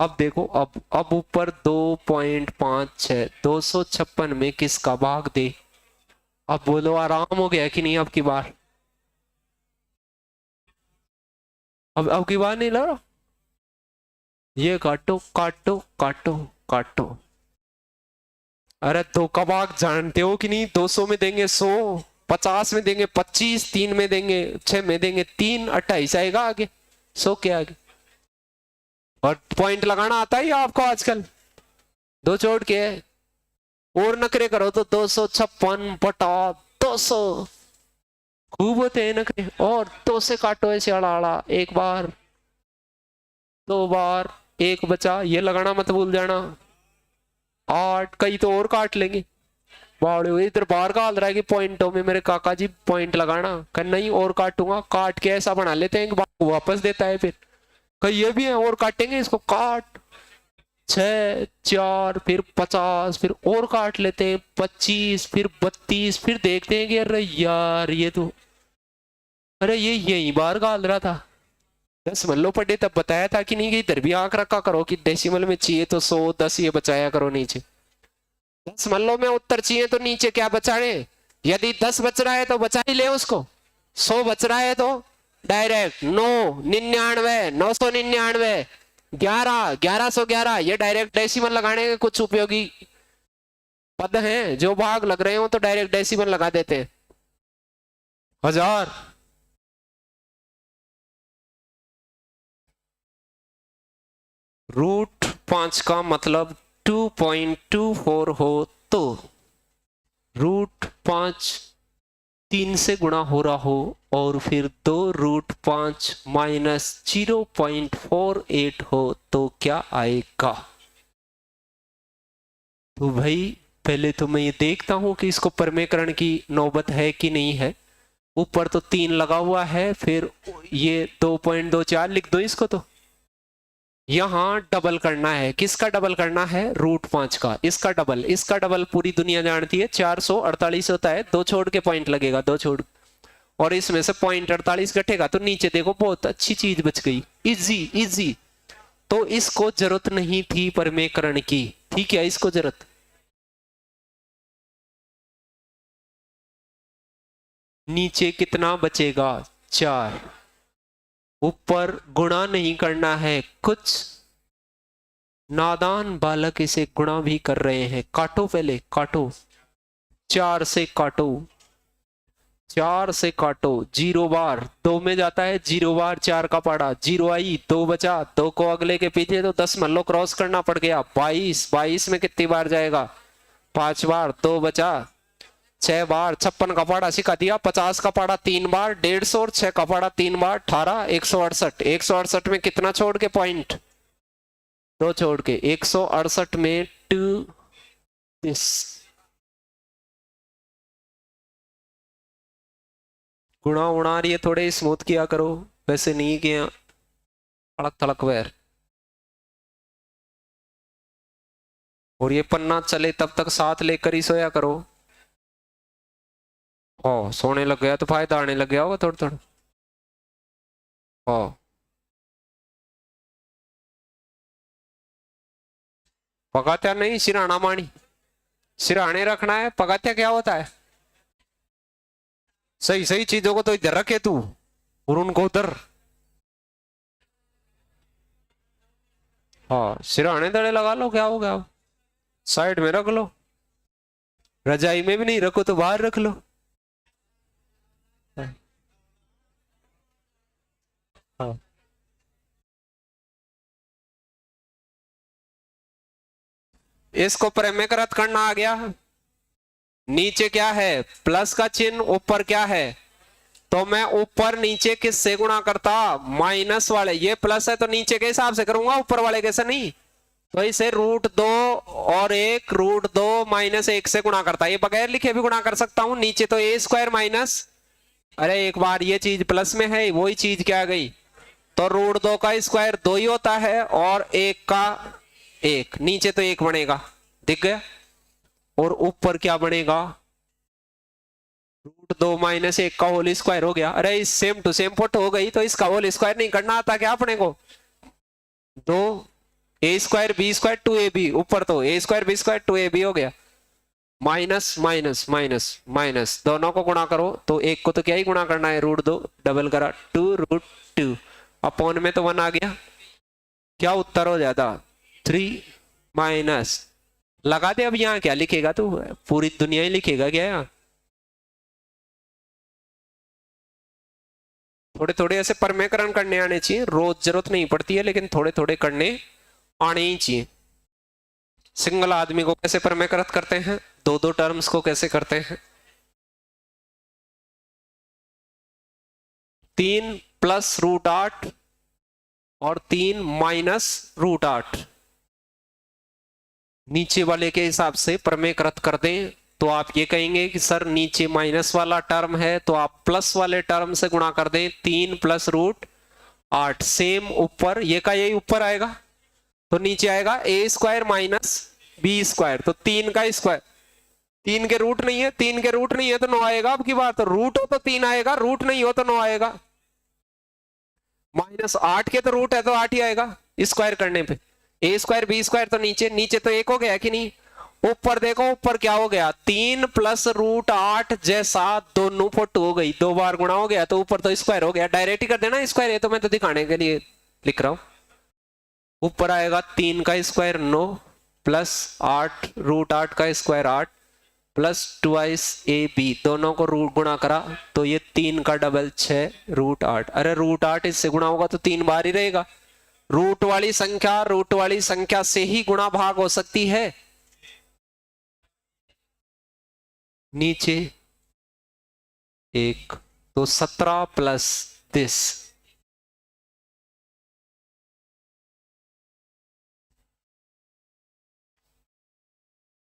Speaker 1: अब देखो अब ऊपर 2.56, 256 में किसका भाग दे? अब बोलो आराम हो गया कि नहीं? अब की बार अब की बार नहीं लग रहा। ये काटो काटो काटो काटो। अरे 2 का भाग जानते हो कि नहीं? 200 में देंगे 100, 50 में देंगे 25, 3 में देंगे 6 में देंगे 3, 28 आएगा आगे, 100 के आगे। और पॉइंट लगाना आता ही आपको आजकल, 2 छोड़ के और नखरे करो तो 256 बटा 200, खूब होते हैं नखरे। और 2 से काटो ऐसे अड़ा अड़ा, 1 बार 2 बार, 1 बचा, ये लगाना मत भूल जाना। 8, कई तो और काट लेंगे। बावड़े इधर बाहर का हाल रहा है कि पॉइंटों में मेरे काका जी पॉइंट लगाना, कर नहीं और काटूंगा, काट के ऐसा बना लेते हैं कि वापस देता है। फिर कई ये भी है और काटेंगे इसको, काट 6, 4, फिर 50, फिर और काट लेते हैं 25, फिर 32, फिर देखते हैं कि अरे यार ये तो, अरे ये यही बार गाल रहा था। 10 मल्लो पढ़े तब बताया था कि नहीं कि इधर भी आंख रखा करो कि डेसिमल में चाहिए तो 100, 10 ये बचाया करो नीचे। 10 मल्लों में उत्तर चाहिए तो नीचे क्या बचाए? यदि 10 बच रहा है तो बचा ही ले उसको, 100 बच रहा है तो डायरेक्ट 9, 99, 999, 11, 1111, ये डायरेक्ट डेसिमल लगाने के कुछ उपयोगी पद हैं, जो भाग लग रहे हो तो डायरेक्ट डेसिमल लगा देते हैं। 1000, रूट 5 का मतलब 2.24 हो तो रूट 5 3 से गुणा हो रहा हो और फिर 2 रूट 5 माइनस 0.48 हो तो क्या आएगा? तो भाई पहले तो मैं ये देखता हूं कि इसको परमेकरण की नौबत है कि नहीं है। ऊपर तो 3 लगा हुआ है, फिर ये 2.24 लिख दो इसको। तो यहां डबल करना है, किसका डबल करना है? रूट 5 का, इसका डबल, इसका डबल पूरी दुनिया जानती है 448 होता है, 2 छोड़ के पॉइंट लगेगा, 2 छोड़, और इसमें से पॉइंट 48 घटेगा तो नीचे देखो बहुत अच्छी चीज बच गई, इजी इजी। तो इसको जरूरत नहीं थी परमेकरण की, ठीक है, इसको जरूरत। नीचे कितना बचेगा? 4। ऊपर गुणा नहीं करना है, कुछ नादान बालक इसे गुणा भी कर रहे हैं। काटो, पहले काटो, 4 से काटो, 4 से काटो, 0 बार 2 में जाता है, 0 बार 4 का पड़ा, 0 आई, 2 बचा, 2 को अगले के पीछे तो 10 मल्लो क्रॉस करना पड़ गया, 22, 22 में कितनी बार जाएगा? 5 बार, 2 बचा, 6 बार, 56 का पाड़ा सिखा दिया, 50 का पाड़ा 3 बार, 150, और 6 का पाड़ा 3 बार, 18, 168, 168 में कितना छोड़ के पॉइंट? 2 छोड़ के, 168 में 2 दिस। गुणा उड़ा रही है, थोड़े स्मूथ किया करो, वैसे नहीं किया थड़क थड़क वैर। और ये पन्ना चले तब तक साथ लेकर ही सोया करो। ओ सोने लग गया तो फायदा आने लग गया होगा थोड़ा थोड़ा। ओ पकात्या नहीं, सिराना मानी, सिराने रखना है। पकात्या क्या होता है? सही सही चीजों को तो इधर रखे तू और उनको उधर। हाँ सिराने दड़े लगा लो, क्या हो गया, साइड में रख लो, रजाई में भी नहीं रखो तो बाहर रख लो। हाँ इसको परमेकृत करना आ गया। नीचे क्या है? प्लस का चिन्ह, ऊपर क्या है? तो मैं ऊपर नीचे किससे गुणा करता, माइनस वाले, ये प्लस है तो नीचे के हिसाब से करूंगा, ऊपर वाले कैसे नहीं। तो इसे √2 और एक √2 माइनस 1 से गुणा करता है, ये बगैर लिखे भी गुणा कर सकता हूं। नीचे तो a² माइनस, अरे एक बार ये चीज प्लस में है, वही चीज क्या आ गई, तो √2 का स्क्वायर 2 ही होता है और 1 का 1, नीचे तो 1 बनेगा, दिख गया। और ऊपर क्या बनेगा, √2 माइनस 1 का होल स्क्वायर हो गया। अरे सेम टू सेम पुट हो गई, तो इसका होल स्क्वायर नहीं करना आता क्या अपने को, 2a² b² 2ab, ऊपर तो a² b² 2ab हो गया, माइनस माइनस माइनस माइनस, दोनों को गुणा करो तो एक को तो क्या ही गुणा करना है, √2 डबल करा 2√2 अपॉन में तो 1 आ गया, क्या उत्तर हो जाता 3 माइनस, लगा दे। अब यहाँ क्या लिखेगा तू, पूरी दुनिया ही लिखेगा क्या यहाँ, थोड़े थोड़े ऐसे परमेकरण करने आने चाहिए, रोज जरूरत नहीं पड़ती है लेकिन थोड़े थोड़े करने आने ही चाहिए। सिंगल आदमी को कैसे परमेकृत करते हैं, दो दो टर्म्स को कैसे करते हैं, 3 प्लस √8 और 3 माइनस √8, नीचे वाले के हिसाब से परमेकृत कर दें तो आप ये कहेंगे कि सर नीचे माइनस वाला टर्म है तो आप प्लस वाले टर्म से गुणा कर दें, 3 प्लस √8, सेम ऊपर ये का यही ऊपर आएगा, तो नीचे आएगा a² माइनस b², तो 3 का स्क्वायर, 3 के रूट नहीं है, 3 के रूट नहीं है तो 9 आएगा। अब की बात, तो रूट हो तो 3 आएगा, रूट नहीं हो तो 9 आएगा, -8 के तो रूट है तो 8 ही आएगा स्क्वायर करने पे, a² b² तो नीचे, नीचे तो 1 हो गया कि नहीं, ऊपर देखो ऊपर क्या हो गया, 3 प्लस √8 जैसा दोनों पुट हो गई, 2 बार गुणा हो गया तो ऊपर तो स्क्वायर हो गया, डायरेक्ट ही कर देना स्क्वायर, ये तो मैं तो दिखाने के लिए लिख रहा हूं। ऊपर आएगा 3 का स्क्वायर 9 प्लस 8 √8 का स्क्वायर 8 प्लस 2 ab, दोनों को रूट गुणा करा तो ये 3 का डबल 6 √8, अरे √8 इससे गुणा होगा तो 3 बार ही रहेगा, रूट वाली संख्या से ही गुणा भाग हो सकती है। नीचे 1 तो 17 प्लस 10,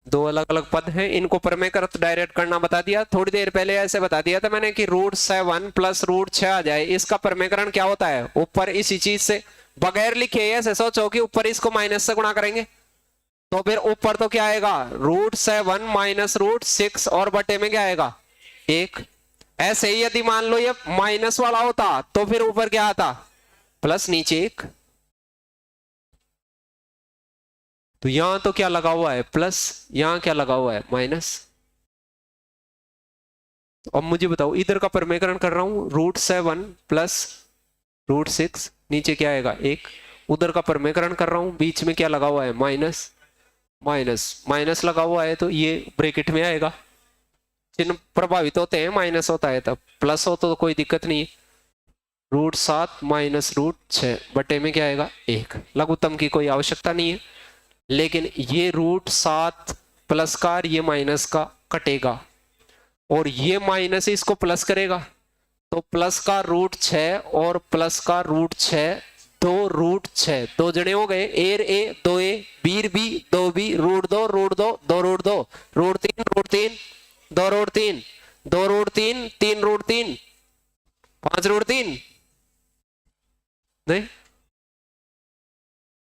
Speaker 1: दो अलग अलग पद हैं, इनको परमेकृत डायरेक्ट करना बता दिया, थोड़ी देर पहले ऐसे बता दिया था मैंने कि √7 प्लस √6 आ जाए, इसका परमेकरण क्या होता है, ऊपर इसी चीज से बगैर लिखे ऐसे सोचो कि ऊपर इसको माइनस से गुणा करेंगे तो फिर ऊपर तो क्या आएगा, √7 माइनस √6 और बटे में क्या आएगा 1, ऐसे ही यदि मान लो ये माइनस वाला होता तो फिर ऊपर क्या आता प्लस, नीचे 1, तो यहां तो क्या लगा हुआ है प्लस, यहां क्या लगा हुआ है माइनस। अब मुझे बताओ इधर का परमेकरण कर रहा हूं, √7 प्लस √6, नीचे क्या आएगा 1, उधर का परमेकरण कर रहा हूं, बीच में क्या लगा हुआ है माइनस, माइनस माइनस लगा हुआ है तो ये ब्रैकेट में आएगा, चिन्ह प्रभावित होते हैं, माइनस होता है तब, प्लस हो तो कोई दिक्कत नहीं है, √7 माइनस √6 बटे में क्या आएगा 1, लघुत्तम की कोई आवश्यकता नहीं है, लेकिन ये √7 प्लस का और ये माइनस का कटेगा और ये माइनस इसको प्लस करेगा, तो प्लस का √6 और प्लस का √6, 2 √6, 2 जने हो गए, एर ए 2a, बीर बी 2b, √2 √2 2 √2 √3 √3 2 √3 2 √3 3 √3 5 √3 नहीं,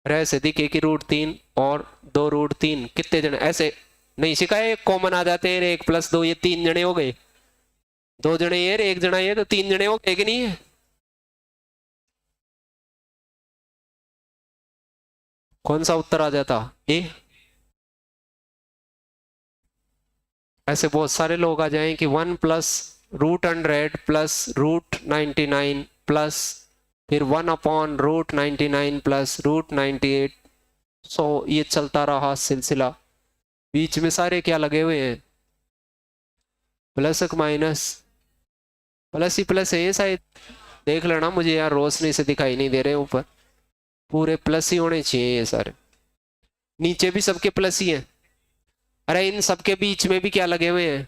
Speaker 1: ऐसे दिखे कि √3 और 2 √3 कितने जने, ऐसे नहीं सिखाए, कॉमन आ जाते हैं, 1 + 2 ये 3 जने हो गए, 2 जने ये 1 जना ये, तो 3 जने हो गए कि नहीं है, कौन सा उत्तर आ जाता ए। ऐसे बहुत सारे लोग आ जाएं कि 1 + √100 प्लस √99 प्लस फिर 1/√99 प्लस √98, सो ये चलता रहा सिलसिला, बीच में सारे क्या लगे हुए हैं प्लस माइनस, प्लस ही प्लस है ये शायद, देख लेना, मुझे यार रोशनी से दिखाई नहीं दे रहे, ऊपर पूरे प्लस ही होने चाहिए ये सारे, नीचे भी सबके प्लस ही हैं, अरे इन सबके बीच में भी क्या लगे हुए हैं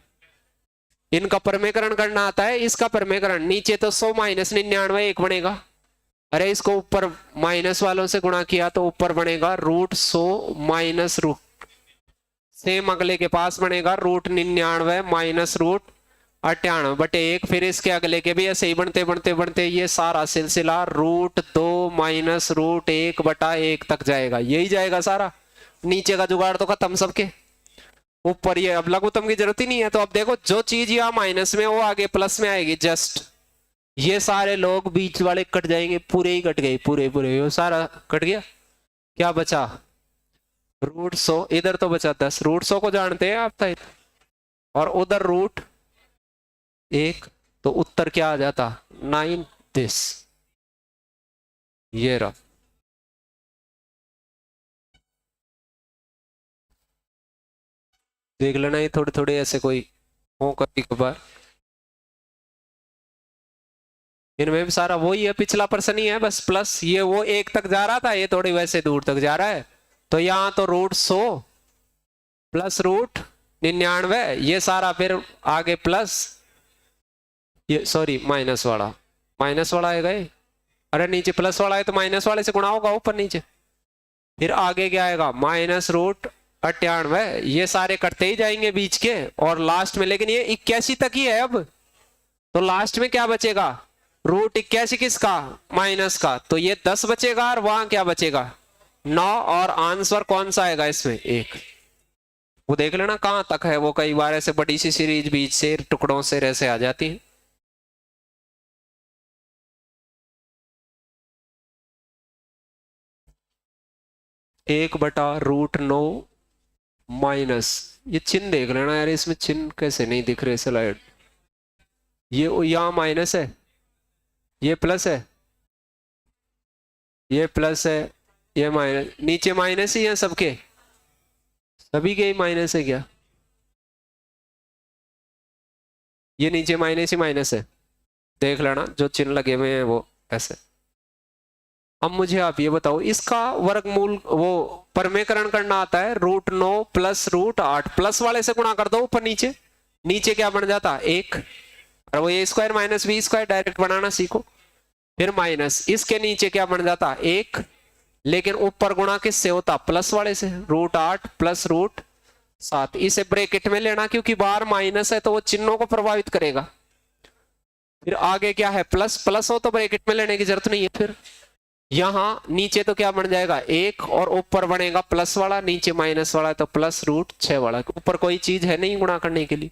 Speaker 1: इनका परमेकरण करना आता है, इसका परमेकरण नीचे तो 100 माइनस 99 1 बनेगा, अरे इसको ऊपर माइनस वालों से गुणा किया तो ऊपर बनेगा √100 माइनस रूट, सेम अगले के पास बनेगा √99 माइनस √98 बटे 1, फिर इसके अगले के भी ऐसे ही बढ़ते बढ़ते बढ़ते ये सारा सिलसिला √2 माइनस √1 बटा 1 तक जाएगा, यही जाएगा सारा। नीचे का जुगाड़ तो खत्म सबके, ऊपर ये अब लघुत्तम की जरूरत ही नहीं है। तो अब देखो जो चीज यहाँ माइनस में वो आगे प्लस में आएगी, जस्ट ये सारे लोग बीच वाले कट जाएंगे, पूरे ही कट गए, पूरे पूरे वो सारा कट गया। क्या बचा √100, इधर तो बचा 10, √100 को जानते हैं आप था, और उधर √1, तो उत्तर क्या आ जाता 9 दिस, ये रहा। देख लेना ये थोड़े थोड़े ऐसे कोई हो कभी कभार, इनमें भी सारा वही है, पिछला पर्सन ही है बस प्लस, ये वो 1 तक जा रहा था, ये थोड़ी वैसे दूर तक जा रहा है। तो यहाँ तो √100 प्लस √99, ये सारा फिर आगे प्लस, ये सॉरी माइनस वाला आएगा ये, अरे नीचे प्लस वाला है तो माइनस वाले से गुणा होगा ऊपर नीचे, फिर आगे क्या आएगा माइनस √98, ये सारे कटते ही जाएंगे बीच के, और लास्ट में लेकिन ये 81 तक ही है अब, तो लास्ट में क्या बचेगा √81 किसका माइनस का, तो ये 10 बचेगा, और वहां क्या बचेगा 9, और आंसर कौन सा आएगा इसमें 1। वो देख लेना कहां तक है, वो कई बार ऐसे बड़ी सी सीरीज बीच से टुकड़ों से ऐसे आ जाती है। एक बटा √9 माइनस, ये चिन्ह देख लेना यार, इसमें चिन्ह कैसे नहीं दिख रहे स्लाइड, ये यहाँ माइनस है, ये प्लस है, ये प्लस है, ये माइनस, नीचे माइनस ही है सबके, सभी के ही माइनस है क्या, ये नीचे माइनस ही माइनस है, देख लेना जो चिन्ह लगे हुए हैं वो ऐसे। अब मुझे आप ये बताओ, इसका वर्गमूल वो परमेकरण करना आता है √9 प्लस √8, प्लस वाले से गुणा कर दो ऊपर नीचे, नीचे क्या बन जाता 1, और वो a² माइनस b² डायरेक्ट बनाना सीखो, फिर माइनस, इसके नीचे क्या बन जाता 1, लेकिन ऊपर गुणा किससे होता प्लस वाले से, √8 प्लस √7, इसे ब्रैकेट में लेना क्योंकि बाहर माइनस है तो वो चिन्हों को प्रभावित करेगा। फिर आगे क्या है प्लस, प्लस हो तो ब्रैकेट में लेने की जरूरत नहीं है। फिर यहाँ नीचे तो क्या बन जाएगा 1, और ऊपर बनेगा प्लस वाला, नीचे माइनस वाला, तो प्लस √6 वाला, ऊपर कोई चीज है नहीं गुणा करने के लिए।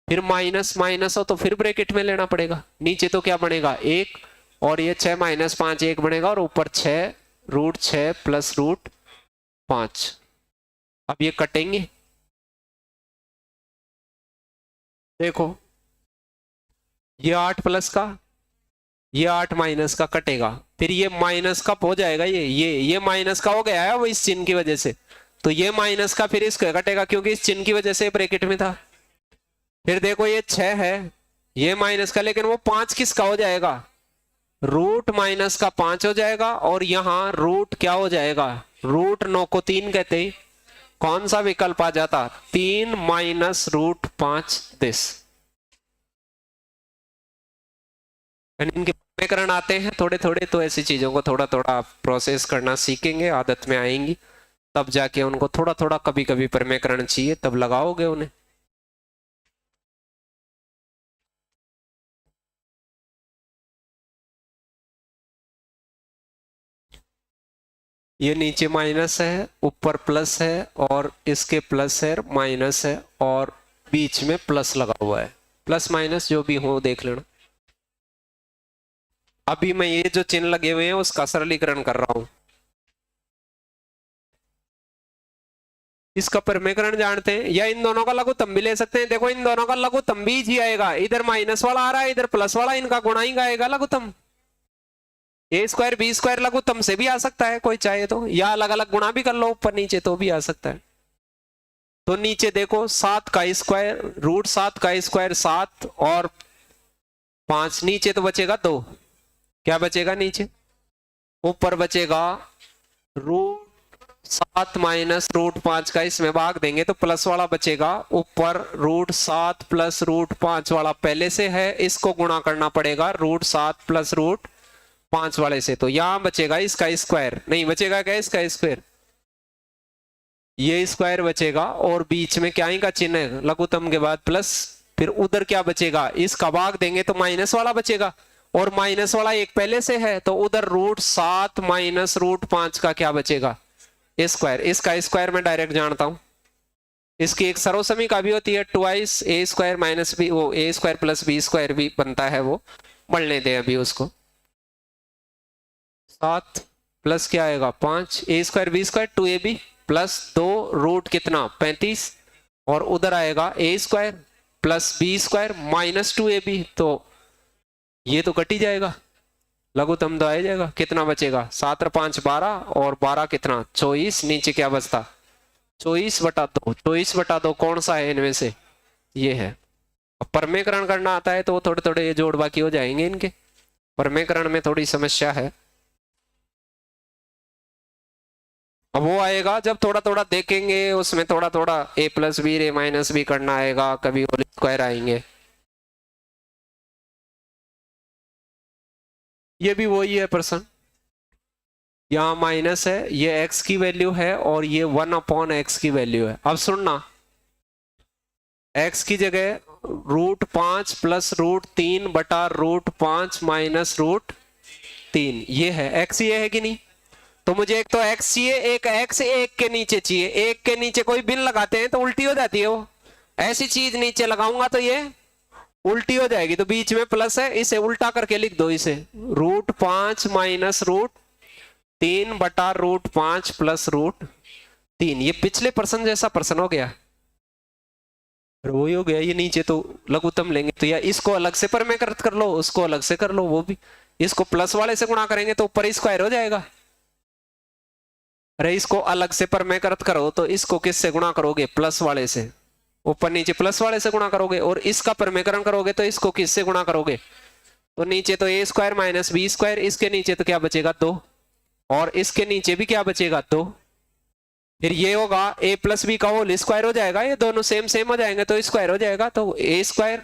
Speaker 1: फिर माइनस माइनस हो तो फिर ब्रैकेट में लेना पड़ेगा, नीचे तो क्या बनेगा 1, और ये 6 माइनस 5 1 बनेगा, और ऊपर 6 √6 प्लस √5। अब ये कटेंगे, देखो ये 8 प्लस का, ये 8 माइनस का कटेगा, फिर ये माइनस का हो जाएगा, ये माइनस का हो गया है वो इस चिन्ह की वजह से, तो ये माइनस का फिर इसको कटेगा क्योंकि इस चिन्ह की वजह से ब्रैकेट में था। फिर देखो ये 6 है, ये माइनस का, लेकिन वो 5 किसका हो जाएगा, रूट माइनस का 5 हो जाएगा, और यहाँ रूट क्या हो जाएगा, √9 को 3 कहते हैं, कौन सा विकल्प आ जाता 3 माइनस √5 दिस। इनके समीकरण आते हैं थोड़े थोड़े, तो ऐसी चीजों को थोड़ा थोड़ा आप प्रोसेस करना सीखेंगे, आदत में आएंगी, तब जाके उनको थोड़ा थोड़ा कभी कभी परमेकरण चाहिए तब लगाओगे उन्हें। ये नीचे माइनस है, ऊपर प्लस है, और इसके प्लस है माइनस है, और बीच में प्लस लगा हुआ है, प्लस माइनस जो भी हो देख लेना। अभी मैं ये जो चिन्ह लगे हुए हैं उसका सरलीकरण कर रहा हूं। इसका परमेकरण जानते हैं, या इन दोनों का लघुत्तम भी ले सकते हैं। देखो इन दोनों का लघुत्तम भी जी आएगा, इधर माइनस वाला आ रहा है, इधर प्लस वाला, इनका गुणा ही आएगा लघुत्तम। a² b² लघुत्तम से भी आ सकता है कोई चाहे तो, या अलग अलग गुणा भी कर लो ऊपर नीचे तो भी आ सकता है। तो नीचे देखो 7 का स्क्वायर, √7 का स्क्वायर 7, और 5, नीचे तो बचेगा 2, क्या बचेगा नीचे, ऊपर बचेगा 7 माइनस रूट 5 का इसमें भाग देंगे तो प्लस वाला बचेगा, ऊपर रूट 7 प्लस रूट 5 वाला पहले से है, इसको गुणा करना पड़ेगा रूट 7 प्लस रूट 5 वाले से, तो यहां बचेगा इसका स्क्वायर, नहीं बचेगा क्या इसका स्क्वायर, ये स्क्वायर बचेगा, और बीच में क्या ही का चिन्ह है लघुत्तम के बाद प्लस, फिर उधर क्या बचेगा, इसका भाग देंगे तो माइनस वाला बचेगा, और माइनस वाला एक पहले से है तो उधर रूट 7 माइनस रूट 5 का क्या बचेगा स्क्वायर, इसका स्क्वायर मैं डायरेक्ट जानता हूं, इसकी एक सर्वसमीका भी होती है, ट्वाइस ए स्क्वायर माइनस बी, वो ए स्क्वायर प्लस बी स्क्वायर भी बनता है, वो बढ़ने दें अभी उसको। 7 प्लस क्या आएगा 5 A square B square 2ab plus 2 root कितना 35, और उधर आएगा A square plus B square minus 2ab, तो ये तो कट ही जाएगा, लघुत्तम तो आ जाएगा, कितना बचेगा 7 और 5 12, और 12 कितना 24, नीचे क्या बचता 24/2, 24/2 कौन सा है इनमें से, ये है। अब परमेकरण करना आता है तो थोड़े थोड़े ये जोड़ बाकी हो जाएंगे इनके, परमेकरण में थोड़ी समस्या है, अब वो आएगा जब थोड़ा थोड़ा देखेंगे, उसमें थोड़ा थोड़ा a प्लस बी रे माइनस बी करना आएगा, कभी होल स्क्वायर आएंगे, ये भी वही है प्रश्न, यहाँ माइनस है, ये x की वैल्यू है और ये 1/x की वैल्यू है। अब सुनना, x की जगह रूट 5 प्लस रूट 3 बटा रूट 5 माइनस रूट 3, ये है x, ये है कि नहीं, तो मुझे एक तो x चाहिए, एक x एक के नीचे चाहिए, एक के नीचे कोई बिन लगाते हैं तो उल्टी हो जाती है, वो ऐसी चीज नीचे लगाऊंगा तो ये उल्टी हो जाएगी, तो बीच में प्लस है, इसे उल्टा करके लिख दो, इसे रूट 5 माइनस रूट 3 बटा रूट 5 प्लस रूट 3, ये पिछले प्रश्न जैसा प्रश्न हो गया, वही हो गया, ये नीचे तो लघुत्तम लेंगे तो या इसको अलग से परमेकृत कर लो, उसको अलग से कर लो, वो भी इसको प्लस वाले से गुणा करेंगे तो ऊपर स्क्वायर हो जाएगा, अरे इसको अलग से परमेकृत करो तो इसको किससे गुणा करोगे प्लस वाले से, ऊपर नीचे प्लस वाले से गुणा करोगे, और इसका परमेकरण करोगे तो इसको किससे गुणा करोगे, तो नीचे तो A square minus B square, इसके नीचे तो क्या बचेगा 2, और इसके नीचे भी क्या बचेगा 2, फिर ये होगा a प्लस बी का होल स्क्वायर हो जाएगा, ये दोनों सेम सेम हो जाएंगे तो स्क्वायर हो जाएगा, तो A square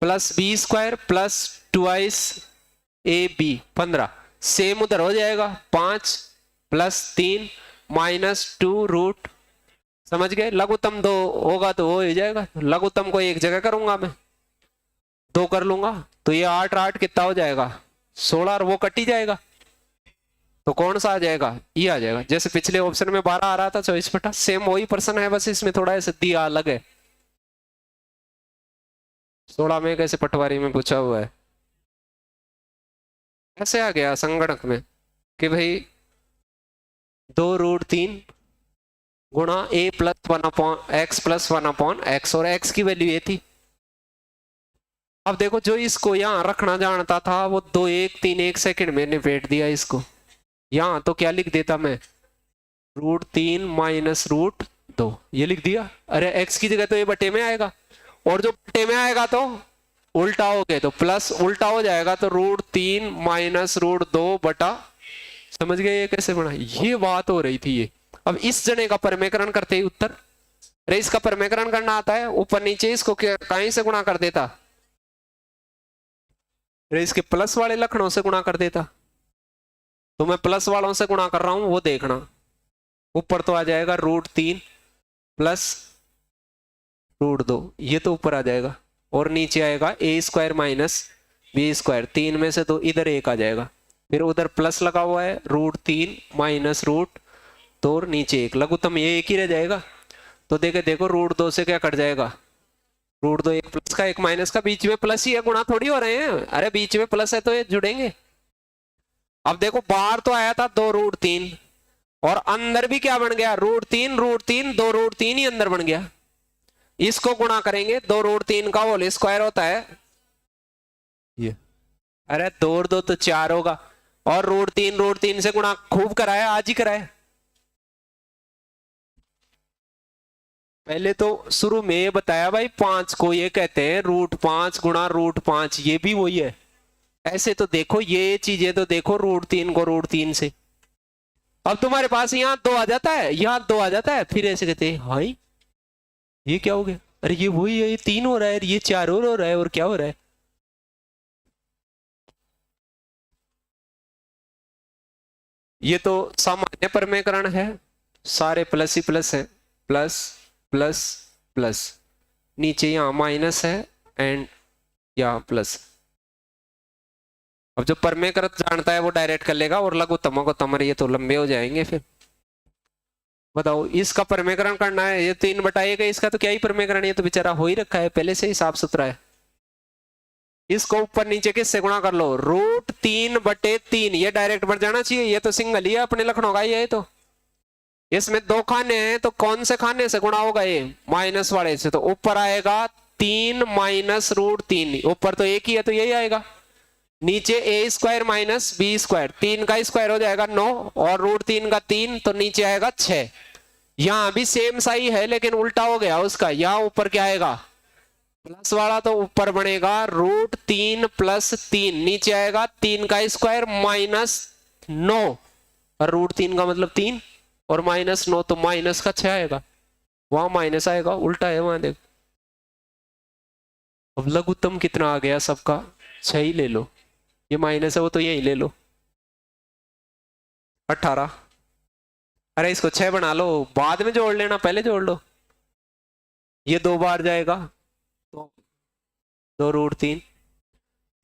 Speaker 1: plus B square plus twice A B 15, same उधर हो जाएगा 5 प्लस 3 माइनस 2 रूट, समझ गए, लघुत्तम 2 होगा तो वो हो जाएगा, लघुत्तम को एक जगह करूंगा मैं 2 कर लूंगा, तो ये 8 8 कितना हो जाएगा 16, और वो कट ही जाएगा, तो कौन सा आ जाएगा, ये आ जाएगा, जैसे पिछले ऑप्शन में 12 आ रहा था 24/, सेम वही प्रश्न है, बस इसमें थोड़ा ऐसे दिया अलग है, 16 में कैसे पटवारी में पूछा हुआ है, ऐसे आ गया संगणक में कि भाई 2 रूट 3 गुणा a plus 1/x plus 1/x, और x की वैल्यू ये थी। अब देखो जो इसको यहां रखना जानता था वो 2 1 3 1 सेकंड में निपेट दिया इसको, यहां तो क्या लिख देता मैं रूट 3 माइनस रूट 2, ये लिख दिया, अरे x की जगह तो ये बटे में आएगा, और जो बटे में आएगा तो उल्टा हो गए तो प्लस उल्टा हो जाएगा, तो रूट 3 माइनस रूट 2 बटा, समझ गए ये कैसे बना, ये बात हो रही थी ये। अब इस जने का परमेकरण करते ही उत्तर, अरे इसका परमेकरण करना आता है, ऊपर नीचे इसको कहीं से गुणा कर देता, अरे इसके प्लस वाले लक्षणों से गुणा कर देता, तो मैं प्लस वालों से गुणा कर रहा हूं वो देखना, ऊपर तो आ जाएगा रूट 3 प्लस रूट 2, ये तो ऊपर आ जाएगा, और नीचे आएगा A square minus B square, 3 में से तो इधर 1 आ जाएगा, फिर उधर प्लस लगा हुआ है रूट 3 माइनस रूट 2 और नीचे 1, लघुत्तम ये 1 ही रह जाएगा, तो देखो रूट 2 से क्या कट जाएगा, रूट 2 एक प्लस का एक माइनस का, बीच में प्लस ही है, गुणा थोड़ी हो रहे हैं, अरे बीच में प्लस है तो ये जुड़ेंगे। अब देखो बाहर तो आया था 2 रूट 3, और अंदर भी क्या बन गया रूट 3 2 रूट 3 ही अंदर बन गया, इसको गुणा करेंगे 2 रूट 3 का होल स्क्वायर होता है ये, अरे 2 और 2 तो 4 होगा, और रूट 3 से गुणा खूब कराया, आज ही कराया, पहले तो शुरू में ये बताया भाई 5 को ये कहते हैं रूट 5 गुणा रूट 5, ये भी वही है, ऐसे तो देखो ये चीजें तो देखो रूट 3 को रूट 3 से, अब तुम्हारे पास यहाँ 2 आ जाता है, यहाँ 2 आ जाता है, फिर ऐसे कहते हैं हाँ ये क्या हो गया, अरे ये वही है, ये 3 हो रहा है, ये 4 और हो रहा है, और क्या हो रहा है। ये तो सामान्य परमीकरण है, सारे प्लस ही प्लस है, प्लस प्लस प्लस, नीचे यहाँ माइनस है एंड यहाँ प्लस। अब जो परमेकृत जानता है वो डायरेक्ट कर लेगा, और लघुत्तम को तमर ये तो लंबे हो जाएंगे। फिर बताओ इसका परमेकरण करना है, ये 3/1 है, इसका तो क्या ही परमेकरण, ये तो बेचारा हो ही रखा है पहले से ही साफ सुथरा है। इसको ऊपर नीचे किससे गुणा कर लो, √3/3, ये डायरेक्ट बढ़ जाना चाहिए, ये तो सिंगल ही है अपने लखनऊ का, ये तो इसमें 2 खाने हैं, तो कौन से खाने से गुणा होगा, ये माइनस वाले से, तो ऊपर आएगा 3 माइनस √3, ऊपर तो एक ही है तो यही आएगा, नीचे a² माइनस b², 3 का स्क्वायर हो जाएगा 9, और √3 का 3, तो नीचे आएगा 6। यहां भी सेम साई है लेकिन उल्टा हो गया उसका, यहां ऊपर क्या आएगा प्लस वाला, तो ऊपर बनेगा √3 + 3, नीचे आएगा 3 का स्क्वायर माइनस 9, और √3 का मतलब 3 और माइनस 9, तो माइनस का 6 आएगा, वहां माइनस आएगा, उल्टा है वहां देख। अब लघुत्तम कितना आ गया सबका, 6 ही ले लो, ये माइनस है वो तो यही ले लो, 18। अरे इसको 6 बना लो, बाद में जोड़ लेना, पहले जोड़ लो, ये 2 बार जाएगा, तो 2√3,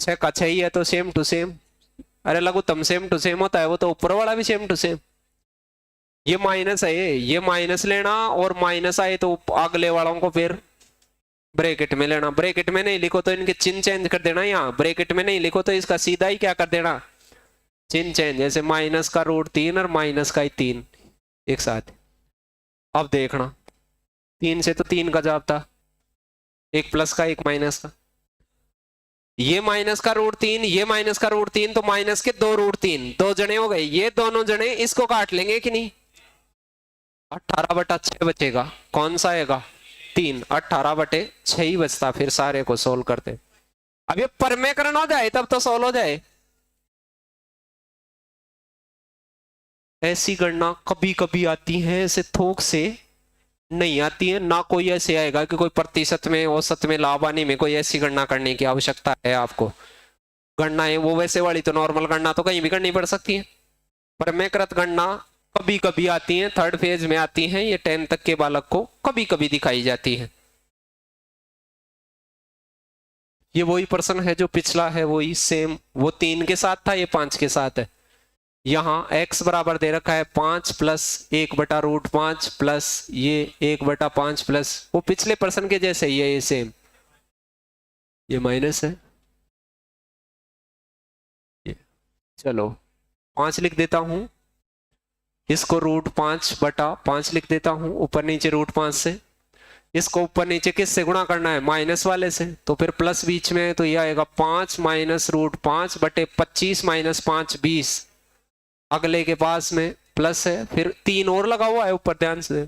Speaker 1: 6 का 6 ही है तो सेम टू सेम। अरे लघुत्तम सेम टू सेम होता है, वो तो ऊपर वाला भी सेम टू सेम, ये माइनस है, ये माइनस लेना, और माइनस आए तो अगले वालों को फिर ब्रैकेट में लेना, ब्रैकेट में नहीं लिखो तो इनके चिन्ह चेंज कर देना, यहाँ ब्रैकेट में नहीं लिखो तो इसका सीधा ही क्या कर देना, चिन्ह चेंज, जैसे माइनस का √3 और माइनस का 3 एक साथ। अब देखना 3 से तो 3 का जवाब था, एक प्लस का एक माइनस का, ये माइनस का √3, ये माइनस का √3, तो माइनस के 2 √3, 2 जने हो गए, ये दोनों जने इसको काट लेंगे कि नहीं, 18/6 बचेगा, कौन सा आएगा 3, 18/6 ही बचता, फिर सारे को सोल्व करते। अब ये परमेकरण हो जाए तब तो सोल्व हो जाए। ऐसी गणना कभी कभी आती है, ऐसे थोक से नहीं आती है, ना कोई ऐसे आएगा कि कोई प्रतिशत में औसत में लाभ आने में कोई ऐसी गणना करने की आवश्यकता है आपको। गणना है वो वैसे वाली तो नॉर्मल गणना तो कहीं भी करनी पड़ सकती है, परमेकृत गणना कभी कभी आती है, 3rd फेज में आती है, ये 10 तक के बालक को कभी कभी दिखाई जाती है। ये वही प्रश्न है जो पिछला है, वही सेम, वो 3 के साथ था, ये 5 के साथ है। यहाँ x बराबर दे रखा है 5 + 1/√5 प्लस ये 1/5 प्लस वो पिछले प्रश्न के जैसे ही है, ये सेम, ये माइनस है, ये चलो 5 लिख देता हूं, इसको √5/5 लिख देता हूं, ऊपर नीचे √5 से, इसको ऊपर नीचे किससे गुणा करना है, माइनस वाले से, तो फिर प्लस बीच में है, तो ये आएगा 5 माइनस √5/25 माइनस 5 20, अगले के पास में प्लस है, फिर 3 और लगा हुआ है ऊपर, ध्यान से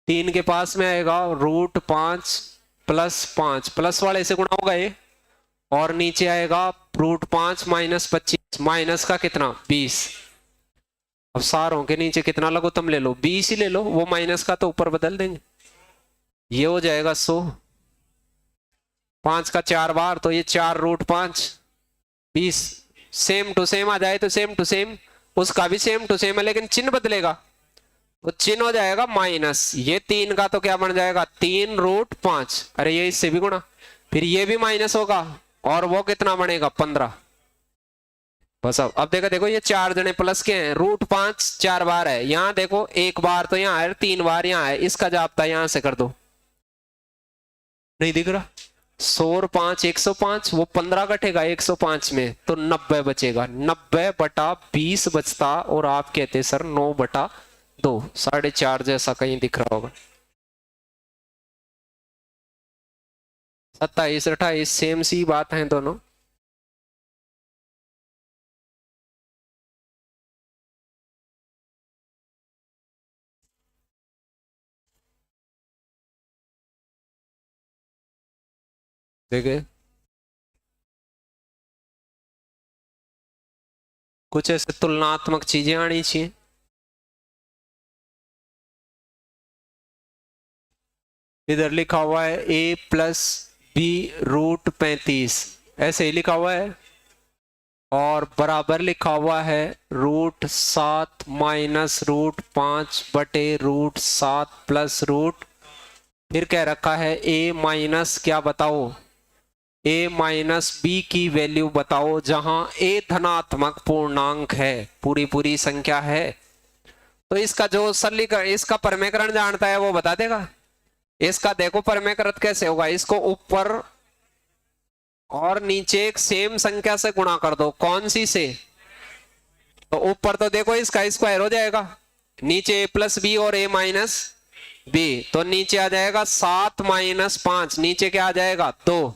Speaker 1: 3 के पास में आएगा √5 + 5, प्लस वाले से गुणा होगा ये, और नीचे आएगा √5 माइनस 25, माइनस का कितना 20। अब सारों के नीचे कितना लघुत्तम ले लो, 20 ही ले लो, वो माइनस का तो ऊपर बदल देंगे, ये हो जाएगा 100, 5 का 4 बार, तो ये 4√5 20, सेम टू सेम आ जाए तो सेम टू सेम, उसका भी सेम टू सेम है लेकिन चिन्ह बदलेगा, तो चिन्ह हो जाएगा माइनस, ये 3 का तो क्या बन जाएगा 3√5, अरे ये इससे भी गुणा, फिर ये भी माइनस होगा, और वो कितना बनेगा 15। बस अब देखो देखो ये 4 जने प्लस के हैं, √5 4 बार है, यहाँ देखो 1 बार तो यहाँ है, 3 बार यहाँ है, इसका जवाब था, यहाँ से कर दो, नहीं दिख रहा, 100 और 5 105, वो 15 कटेगा 105 में, तो 90 बचेगा, 90/20 बचता, और आप कहते सर 9/2, 4.5 जैसा कहीं दिख रहा होगा, 27 28 सेम सी बात है दोनों। देखे कुछ ऐसे तुलनात्मक चीजें आनी चाहिए, इधर लिखा हुआ है a प्लस बी रूट 35, ऐसे ही लिखा हुआ है, और बराबर लिखा हुआ है √7 माइनस √5/√7 प्लस रूट, फिर कह रखा है a माइनस क्या बताओ, a माइनस बी की वैल्यू बताओ, जहां a धनात्मक पूर्णांक है, पूरी पूरी संख्या है। तो इसका जो सरलीकरण, इसका परमीकरण जानता है वो बता देगा। इसका देखो परमीकरण कैसे होगा, इसको ऊपर और नीचे एक सेम संख्या से गुणा कर दो। कौन सी से? तो ऊपर तो देखो इसका स्क्वायर हो जाएगा, नीचे a प्लस बी और a माइनस बी, तो नीचे आ जाएगा 7 माइनस 5, नीचे क्या आ जाएगा 2,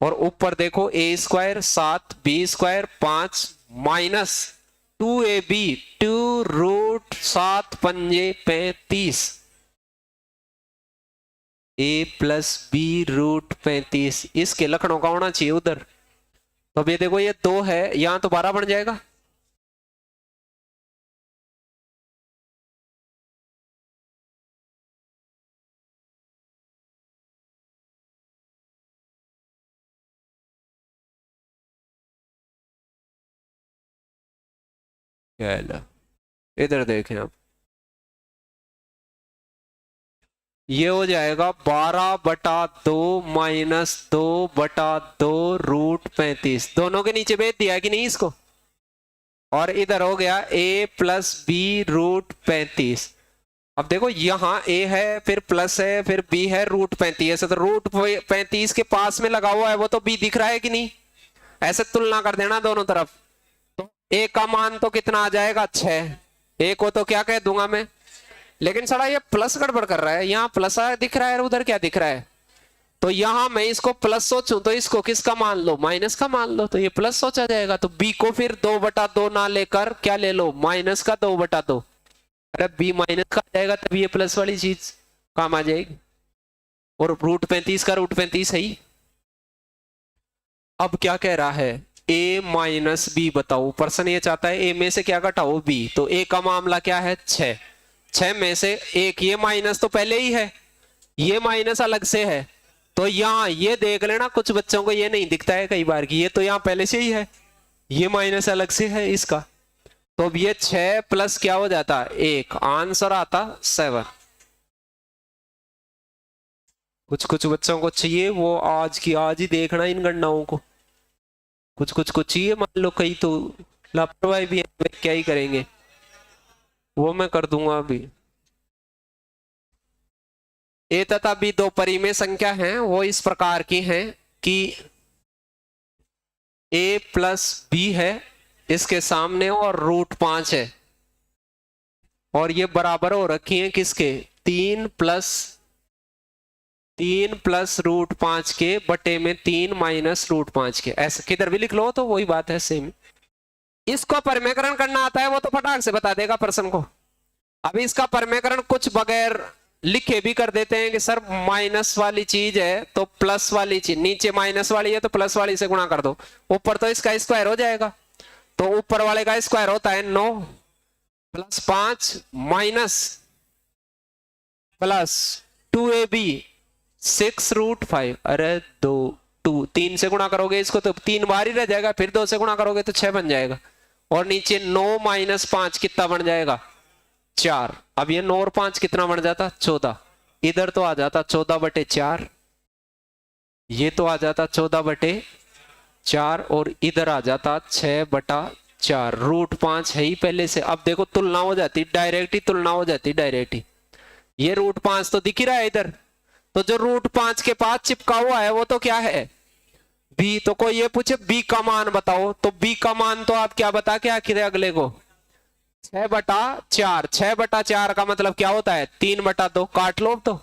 Speaker 1: और ऊपर देखो a square 7 b square 5 minus 2ab 2√7×5 a plus B √35, इसके लखनऊ का होना चाहिए उधर। तो अब ये देखो ये 2 है, यहां तो 12 बन जाएगा। इधर देखें आप, ये हो जाएगा 12/2 माइनस 2/2 √35, दोनों के नीचे भेज दिया कि नहीं इसको, और इधर हो गया a प्लस बी √35। अब देखो यहाँ a है, फिर प्लस है, फिर b है √35, ऐसे तो √35 के पास में लगा हुआ है, वो तो b दिख रहा है कि नहीं, ऐसे तुलना कर देना दोनों तरफ। तो a का मान तो कितना आ जाएगा 6, a को तो क्या कह दूंगा मैं, लेकिन साला ये प्लस गड़बड़ कर रहा है, यहाँ प्लस दिख रहा है, उधर क्या दिख रहा है। तो यहां मैं इसको प्लस सोचूं तो इसको किसका मान लो, माइनस का मान लो, तो ये प्लस सोचा जाएगा। तो b को फिर 2/2 ना लेकर क्या ले लो, माइनस का 2/2। अरे b माइनस का आ जाएगा तब ये प्लस वाली चीज काम आ जाएगी, और √35 का √35 है ही। अब क्या कह रहा है, a माइनस बी बताओ, पर्सन ये चाहता है a में से क्या घटाओ b, तो a का मामला क्या है 6 में से एक, ये माइनस तो पहले ही है, ये माइनस अलग से है, तो यहाँ ये देख लेना, कुछ बच्चों को ये नहीं दिखता है कई बार कि ये तो यहाँ पहले से ही है, ये माइनस अलग से है इसका। तो अब ये 6 प्लस क्या हो जाता, 1, आंसर आता 7। कुछ कुछ बच्चों को चाहिए वो आज की आज ही देखना इन गणनाओं को, कुछ कुछ को चाहिए, मान लो कई तो लापरवाही भी है, क्या ही करेंगे, वो मैं कर दूंगा अभी। ए तथा बी दो परिमेय संख्या हैं, वो इस प्रकार की हैं कि a प्लस बी है इसके सामने और √5 है, और ये बराबर हो रखी है किसके, 3 प्लस √5 के बटे में 3 माइनस √5 के, ऐसे किधर भी लिख लो तो वही बात है सेम। इसको परमीकरण करना आता है वो तो फटाक से बता देगा पर्सन को। अभी इसका परमीकरण कुछ बगैर लिखे भी कर देते हैं कि सर माइनस वाली चीज है तो प्लस वाली चीज, नीचे माइनस वाली है तो प्लस वाली से गुणा कर दो, ऊपर तो इसका स्क्वायर हो जाएगा, तो ऊपर वाले का स्क्वायर होता है 9 प्लस 5 माइनस प्लस 2ab 6√5, अरे 3 से गुणा करोगे इसको तो 3 बार ही रह जाएगा, फिर 2 से गुणा करोगे तो 6 बन जाएगा, और नीचे 9 माइनस 5 कितना बन जाएगा 4। अब ये 9 और 5 कितना बन जाता 14, इधर तो आ जाता 14/4, ये तो आ जाता 14/4, और इधर आ जाता 6/4, √5 है ही पहले से। अब देखो तुलना हो जाती, डायरेक्ट ही तुलना हो जाती, डायरेक्ट ही, ये √5 तो दिख ही रहा है इधर, तो जो √5 के पास चिपका हुआ है वो तो क्या है b, तो कोई ये पूछे b का मान बताओ, तो b का मान तो आप क्या बता के आखिर अगले को 6/4, 6/4 का मतलब क्या होता है 3/2, काट लो तो।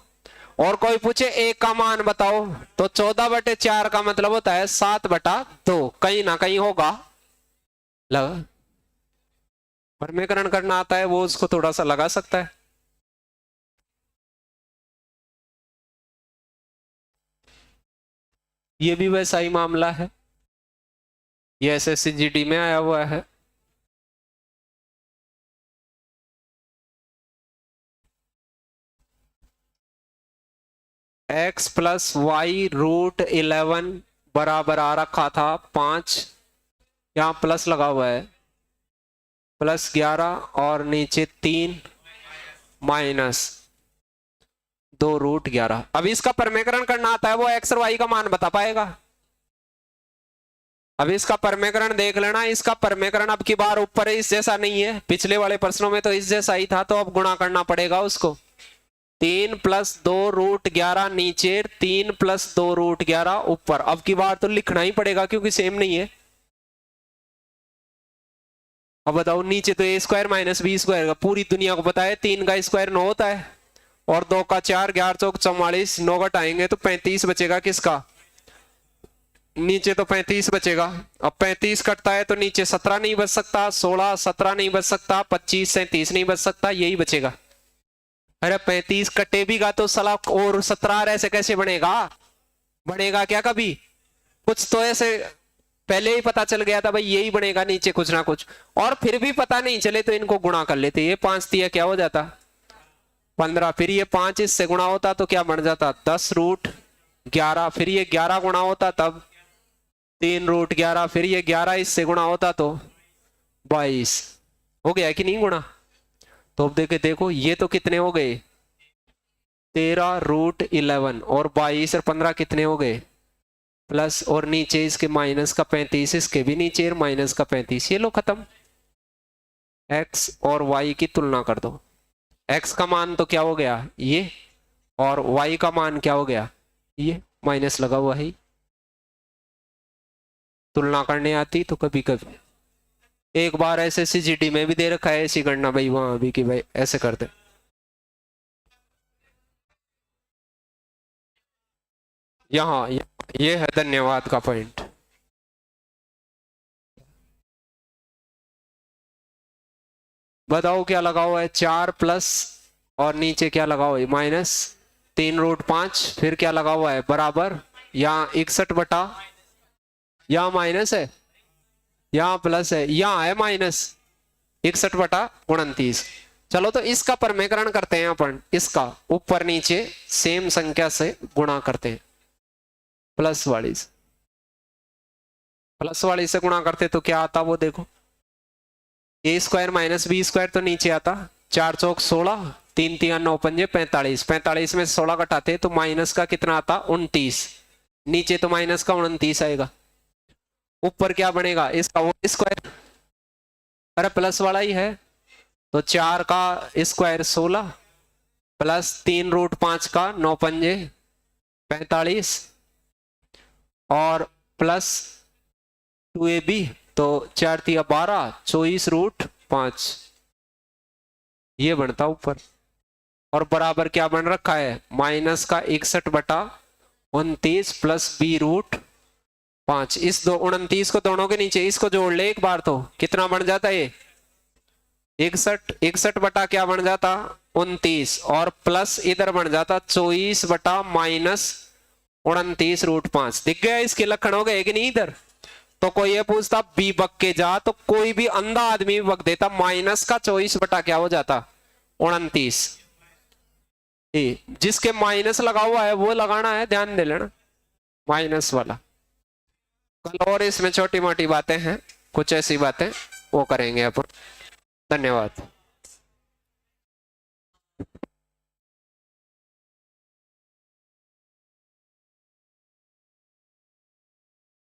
Speaker 1: और कोई पूछे a का मान बताओ, तो 14/4 का मतलब होता है 7/2, कहीं ना कहीं होगा लगा, परमीकरण करना आता है वो उसको थोड़ा सा लगा सकता है। ये भी वैसा ही मामला है, ये SSC-GD में आया हुआ है। x प्लस वाई रूट 11 बराबर आ रखा था 5, यहाँ प्लस लगा हुआ है, प्लस 11 और नीचे 3 माइनस 2 रूट 11। अब इसका परमेकरण करना आता है, वो x और y का मान बता पाएगा। अब इसका परमेकरण देख लेना, इसका परमेकरण अब की बार ऊपर है, इस जैसा नहीं है, पिछले वाले प्रश्नों में तो इस जैसा ही था, तो अब गुणा करना पड़ेगा उसको। 3 प्लस 2 रूट 11 नीचे, 3 प्लस 2 रूट 11 ऊपर। अब की बार तो लिखना ही पड़ेगा क्योंकि सेम नहीं है। अब बताओ, नीचे तो a square minus B square का, पूरी दुनिया को पता है 3 का स्क्वायर 9 होता है और 2 का 4, 11 चौक 44, 9 घटाएंगे तो 35 बचेगा किसका, नीचे तो 35 बचेगा। अब 35 कटता है तो नीचे 17 नहीं बच सकता, 16 17 नहीं बच सकता, 25 37 नहीं बच सकता, यही बचेगा। अरे 35 कटेगा तो साला और 17 ऐसे कैसे बनेगा, बनेगा क्या कभी? कुछ तो ऐसे पहले ही पता चल गया था भाई यही बनेगा नीचे कुछ ना कुछ, और फिर भी पता नहीं चले तो इनको गुणा कर लेते। ये 5 दिया क्या हो जाता 15, फिर ये 5 इससे गुणा होता तो क्या बन जाता 10 रूट 11, फिर ये 11 गुणा होता तब 3 रूट 11, फिर ये 11 इससे गुणा होता तो 22। हो गया कि नहीं गुणा? तो अब देखो ये तो कितने हो गए 13 रूट 11 और 22 और 15 कितने हो गए प्लस, और नीचे इसके माइनस का 35, इसके भी नीचे माइनस का 35। ये लो खत्म। x और y की तुलना कर दो, x का मान तो क्या हो गया ये, और y का मान क्या हो गया ये, माइनस लगा हुआ है। तुलना करने आती तो कभी कभी एक बार ऐसे CGD में भी दे रखा है ऐसी गणना भाई, वहां भी कि भाई ऐसे करते। यहाँ ये है धन्यवाद का पॉइंट। बताओ क्या लगा हुआ है 4 प्लस और नीचे क्या लगा हुआ है माइनस 3 रूट 5, फिर क्या लगा हुआ है बराबर, यहाँ 61 बटा, यहाँ माइनस है, यहाँ प्लस है, यहाँ है माइनस 61 बटा 29। चलो तो इसका परमेकरण करते हैं अपन, इसका ऊपर नीचे सेम संख्या से गुणा करते हैं, प्लस वाली से गुणा करते तो क्या आता वो देखो, a square minus B square तो नीचे आता, 4 चौक 16, 3 3 9 पंजे 45, 45 में 16 घटाते तो माइनस का कितना आता 29, नीचे तो माइनस का 29 आएगा, ऊपर क्या बनेगा इसका वो स्क्वायर, अरे प्लस वाला ही है तो 4 का स्क्वायर 16 प्लस 3 रूट 5 का 9 पंजे 45 और प्लस 2ab तो 4 3 12 24 रूट 5, ये बनता ऊपर। और बराबर क्या बन रखा है माइनस का 61 बटा 29 प्लस b रूट 5। इस 29 को दोनों के नीचे इसको जोड़ ले एक बार तो कितना बन जाता है 61 बटा क्या बन जाता 29 और प्लस इधर बन जाता 24 बटा माइनस 29 रूट 5। दिख गया इसके लक्षण हो गए कि नहीं इधर? तो कोई ये पूछता बी बक के जा, तो कोई भी अंधा आदमी भी बक देता, माइनस का 24 बटा क्या हो जाता 29। जिसके माइनस लगा हुआ है वो लगाना है, ध्यान दे लेना माइनस वाला। कल और इसमें छोटी मोटी बातें हैं, कुछ ऐसी बातें वो करेंगे अपन। धन्यवाद।